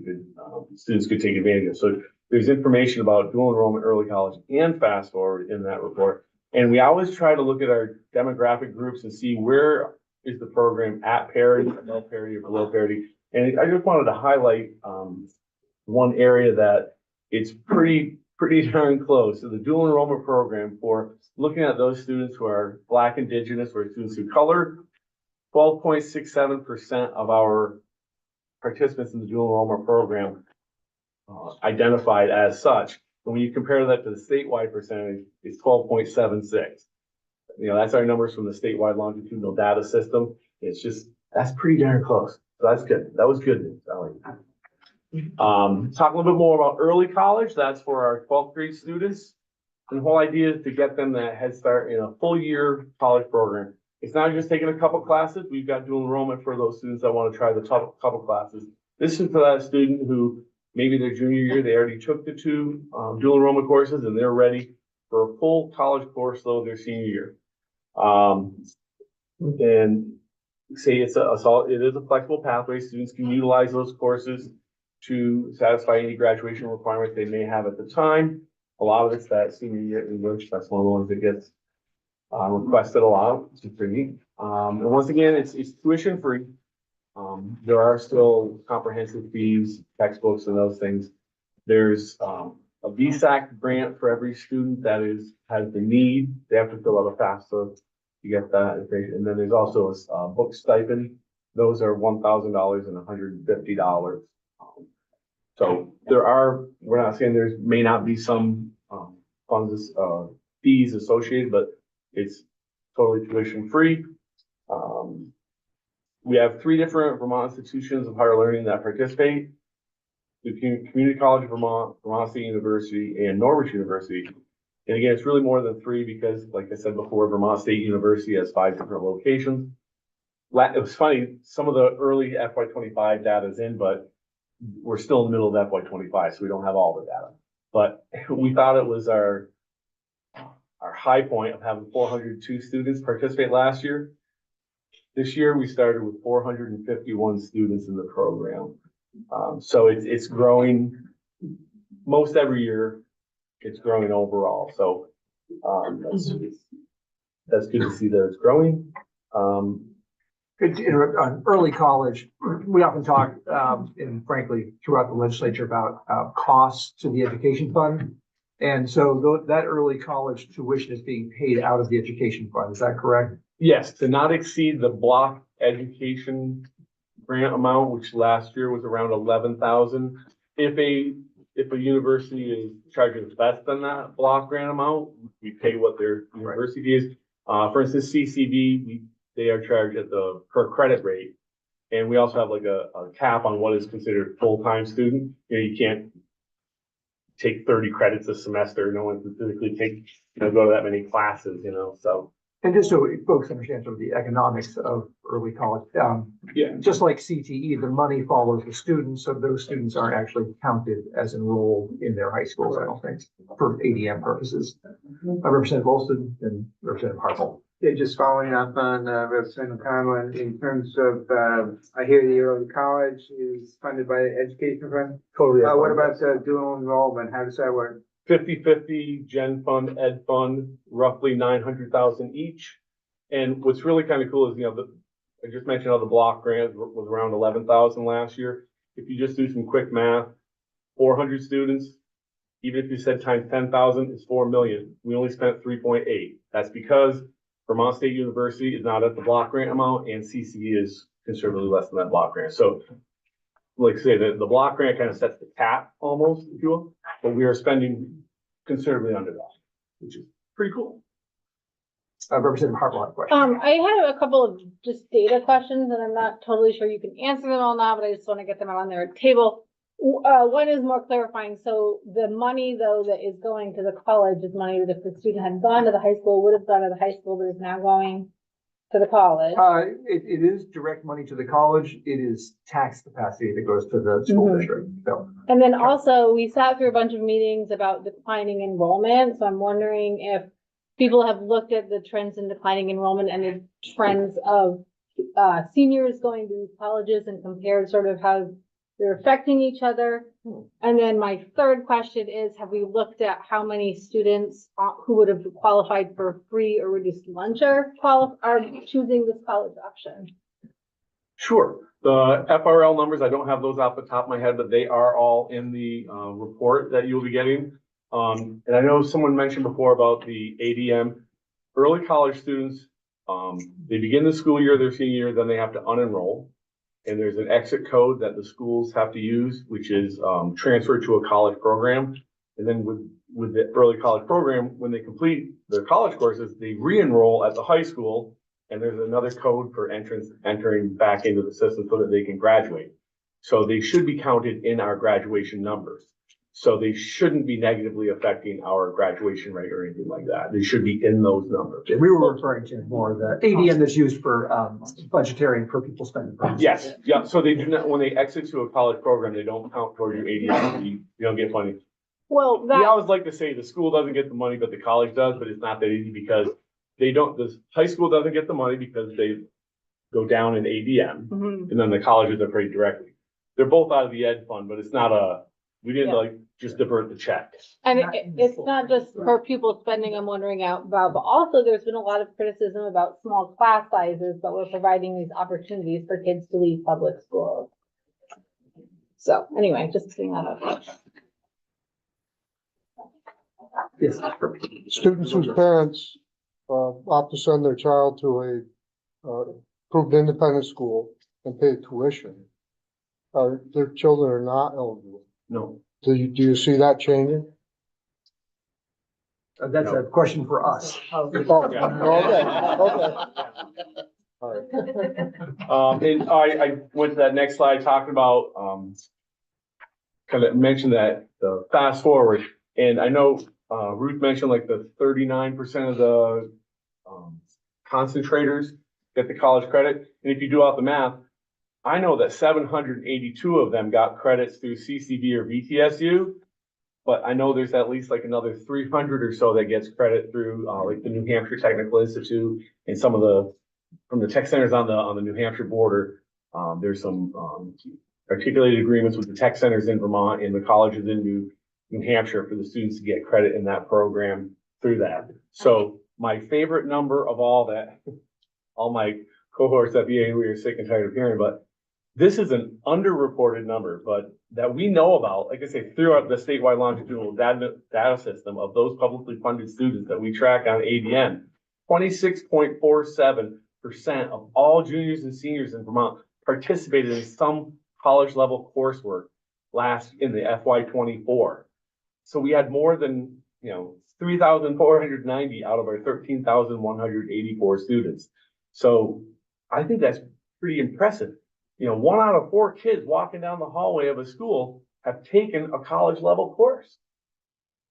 students could take advantage of. So there's information about dual enrollment, early college, and fast forward in that report. And we always try to look at our demographic groups and see where is the program at parity, above parity, or below parity. And I just wanted to highlight one area that it's pretty darn close. So the dual enrollment program, for looking at those students who are Black, Indigenous, or students of color, 12.67% of our participants in the dual enrollment program identified as such. And when you compare that to the statewide percentage, it's 12.76. You know, that's our numbers from the statewide longitudinal data system. That's pretty darn close. So that's good. That was good news. I like that. Talk a little bit more about early college. That's for our 12th grade students. And the whole idea is to get them that head start in a full year college program. It's not just taking a couple classes. We've got dual enrollment for those students that want to try the couple classes. This is for that student who maybe their junior year, they already took the two dual enrollment courses and they're ready for a full college course though their senior year. And say it is a flexible pathway. Students can utilize those courses to satisfy any graduation requirements they may have at the time. A lot of it's that senior year English. That's one of the ones that gets requested a lot, which is pretty neat. And once again, it's tuition free. There are still comprehensive fees, textbooks, and those things. There's a VSAC grant for every student that has the need. They have to fill out a FAFSA to get that information. And then there's also a book stipend. Those are $1,000 and $150. So we're not saying may not be some funds, fees associated, but it's totally tuition free. We have 3 different Vermont institutions of higher learning that participate: the Community College of Vermont, Vermont State University, and Norwich University. And again, it's really more than 3 because, like I said before, Vermont State University has 5 different locations. It was funny, some of the early FY25 data is in, but we're still in the middle of FY25, so we don't have all the data. But we thought it was our high point of having 402 students participate last year. This year, we started with 451 students in the program. So it's growing most every year. It's growing overall. So that's good to see that it's growing. Good to interrupt on early college. We often talk, and frankly, throughout the legislature about costs to the education fund. And so that early college tuition is being paid out of the education fund. Is that correct? Yes, to not exceed the block education grant amount, which last year was around 11,000. If a university is charging less than that block grant amount, we pay what their university is. For instance, CCB, they are charged at the per credit rate. And we also have like a cap on what is considered full-time student. You can't take 30 credits a semester. No one can physically go to that many classes, so. And just so folks understand sort of the economics of early college, just like CTE, the money follows the students, so those students aren't actually counted as enrolled in their high schools, I don't think, for ADM purposes. Representative Olson and Representative Hartle. Yeah, just following up on Representative Conlon, in terms of, I hear the early college is funded by the education fund. Totally. What about dual enrollment? How does that work? 50-50 Gen Fund, Ed Fund, roughly 900,000 each. And what's really kind of cool is, I just mentioned how the block grant was around 11,000 last year. If you just do some quick math, 400 students, even if you said times 10,000 is 4 million. We only spent 3.8. That's because Vermont State University is not at the block grant amount and CCE is considerably less than that block grant. So like I say, the block grant kind of sets the cap almost, if you will, but we are spending considerably under that, which is pretty cool. Representative Hartwell, question. I had a couple of just data questions, and I'm not totally sure you can answer them all now, but I just want to get them out on their table. One is more clarifying. So the money, though, that is going to the college is money that if the student had gone to the high school, would have gone to the high school, but is now going to the college. It is direct money to the college. It is tax capacity that goes to the school district. So. And then also, we sat through a bunch of meetings about declining enrollment. So I'm wondering if people have looked at the trends in declining enrollment and the trends of seniors going to colleges and compared sort of how they're affecting each other. And then my third question is, have we looked at how many students who would have qualified for free or reduced lunch are choosing this college option? Sure. The FRL numbers, I don't have those off the top of my head, but they are all in the report that you'll be getting. And I know someone mentioned before about the ADM. Early college students, they begin the school year, their senior year, then they have to unenroll. And there's an exit code that the schools have to use, which is transferred to a college program. And then with the early college program, when they complete their college courses, they re-enroll at the high school. And there's another code for entering back into the system so that they can graduate. So they should be counted in our graduation numbers. So they shouldn't be negatively affecting our graduation rate or anything like that. They should be in those numbers. We were referring to more the ADM that's used for budgetary and per pupil spending. Yes, yeah. So they do not, when they exit to a college program, they don't count toward your ADM. You don't get money. Well, We always like to say the school doesn't get the money, but the college does, but it's not that easy because they don't, the high school doesn't get the money because they go down in ADM and then the colleges are paid directly. They're both out of the ed fund, but it's not we didn't like just divert the check. And it's not just per pupil spending I'm wondering about, but also there's been a lot of criticism about small class sizes, but we're providing these opportunities for kids to leave public schools. So anyway, just seeing that up. Yes. Students whose parents opt to send their child to a approved independent school and pay tuition, their children are not eligible. No. Do you see that changing? That's a question for us. Okay. All right. And I went to that next slide talking about, kind of mentioned that the fast forward. And I know, Ruth mentioned like the 39% of the, concentrators get the college credit. And if you do out the math, I know that 782 of them got credits through CCD or VTSU, but I know there's at least like another 300 or so that gets credit through like the New Hampshire Technical Institute and some of from the tech centers on the New Hampshire border. There's some articulated agreements with the tech centers in Vermont and the colleges in New Hampshire for the students to get credit in that program through that. So my favorite number of all that, all my cohorts at VA, we are sick and tired of hearing, but this is an underreported number, but that we know about, like I say, throughout the statewide longitudinal data system of those publicly funded students that we track on ADN, 26.47% of all juniors and seniors in Vermont participated in some college level coursework in the FY24. So we had more than, 3,490 out of our 13,184 students. So I think that's pretty impressive. 1 out of 4 kids walking down the hallway of a school have taken a college level course.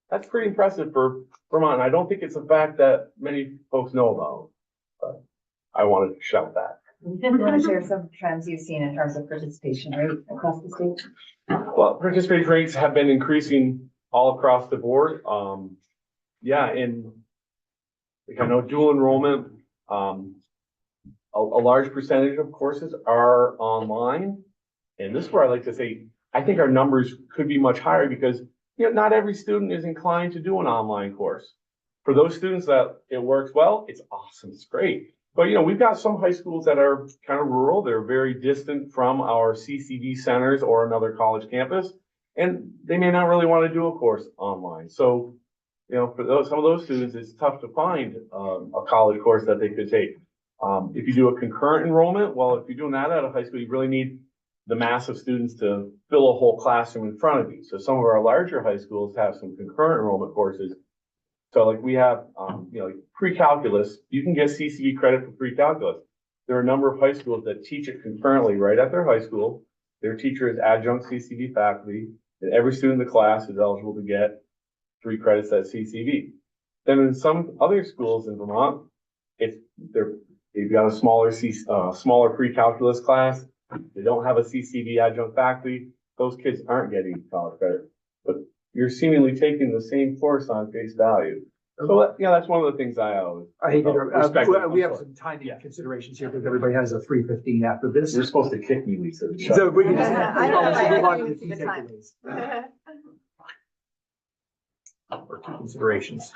That's pretty impressive for Vermont. And I don't think it's a fact that many folks know about, but I wanted to shout that. You want to share some trends you've seen in terms of participation rate across the state? Well, participation rates have been increasing all across the board. And I know dual enrollment, a large percentage of courses are online. And this is where I like to say, I think our numbers could be much higher because, not every student is inclined to do an online course. For those students that it works well, it's awesome, it's great. But, we've got some high schools that are kind of rural. They're very distant from our CCV centers or another college campus. And they may not really want to do a course online. So, for some of those students, it's tough to find a college course that they could take. If you do a concurrent enrollment, well, if you're doing that at a high school, you really need the mass of students to fill a whole classroom in front of you. So some of our larger high schools have some concurrent enrollment courses. So like we have, pre-calculus, you can get CCV credit for pre-calculus. There are a number of high schools that teach it concurrently right at their high school. Their teacher is adjunct CCV faculty, and every student in the class is eligible to get 3 credits at CCV. Then in some other schools in Vermont, they've got a smaller pre-calculus class. They don't have a CCV adjunct faculty. Those kids aren't getting college credit, but you're seemingly taking the same course on face value. So, that's one of the things I always. I hate to, respect. we have some timing considerations here because everybody has a 3:15 after this. You're supposed to kick me, Lisa. So we can just. I don't know, move on to I the think key it's the time. takeaways. Or key considerations.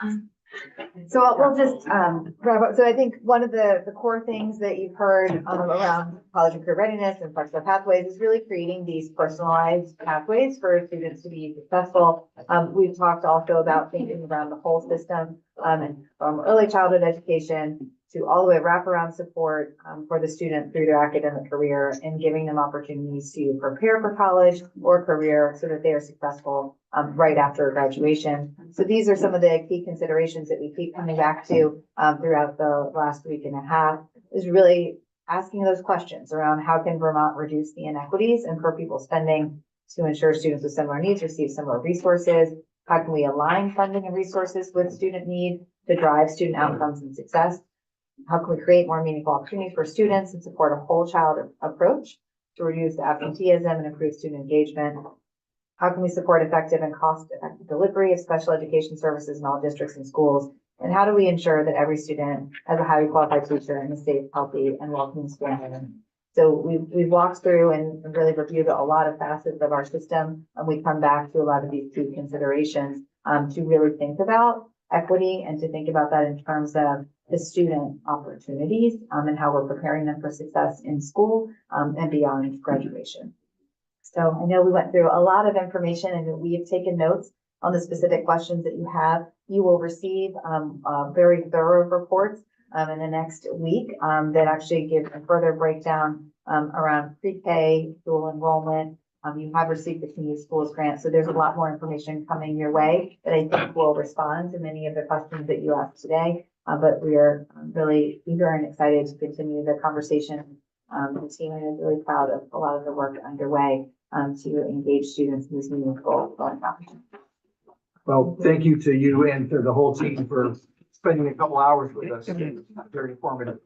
So we'll just wrap up. So I think one of the core things that you've heard around college and career readiness and flexible pathways is really creating these personalized pathways for students to be successful. We've talked also about thinking around the whole system and from early childhood education to all the way wraparound support for the student through their academic career and giving them opportunities to prepare for college or career so that they are successful right after graduation. So these are some of the key considerations that we keep coming back to throughout the last week and a half, is really asking those questions around how can Vermont reduce the inequities and per pupil spending to ensure students with similar needs receive similar resources? How can we align funding and resources with student need to drive student outcomes and success? How can we create more meaningful opportunities for students and support a whole child approach to reduce absenteeism and improve student engagement? How can we support effective and cost-effective delivery of special education services in all districts and schools? And how do we ensure that every student has a highly qualified teacher in a safe, healthy, and welcoming school environment? So we've walked through and really reviewed a lot of facets of our system, and we come back to a lot of these key considerations to really think about equity and to think about that in terms of the student opportunities and how we're preparing them for success in school and beyond graduation. So I know we went through a lot of information and we have taken notes on the specific questions that you have. You will receive very thorough reports in the next week that actually give a further breakdown around pre-K, dual enrollment. You have received the Community Schools Grant, so there's a lot more information coming your way that I think will respond to many of the questions that you asked today. But we are really eager and excited to continue the conversation. The team is really proud of a lot of the work underway to engage students in this meaningful learning opportunity. Well, thank you to you and to the whole team for spending a couple hours with us. Very informative.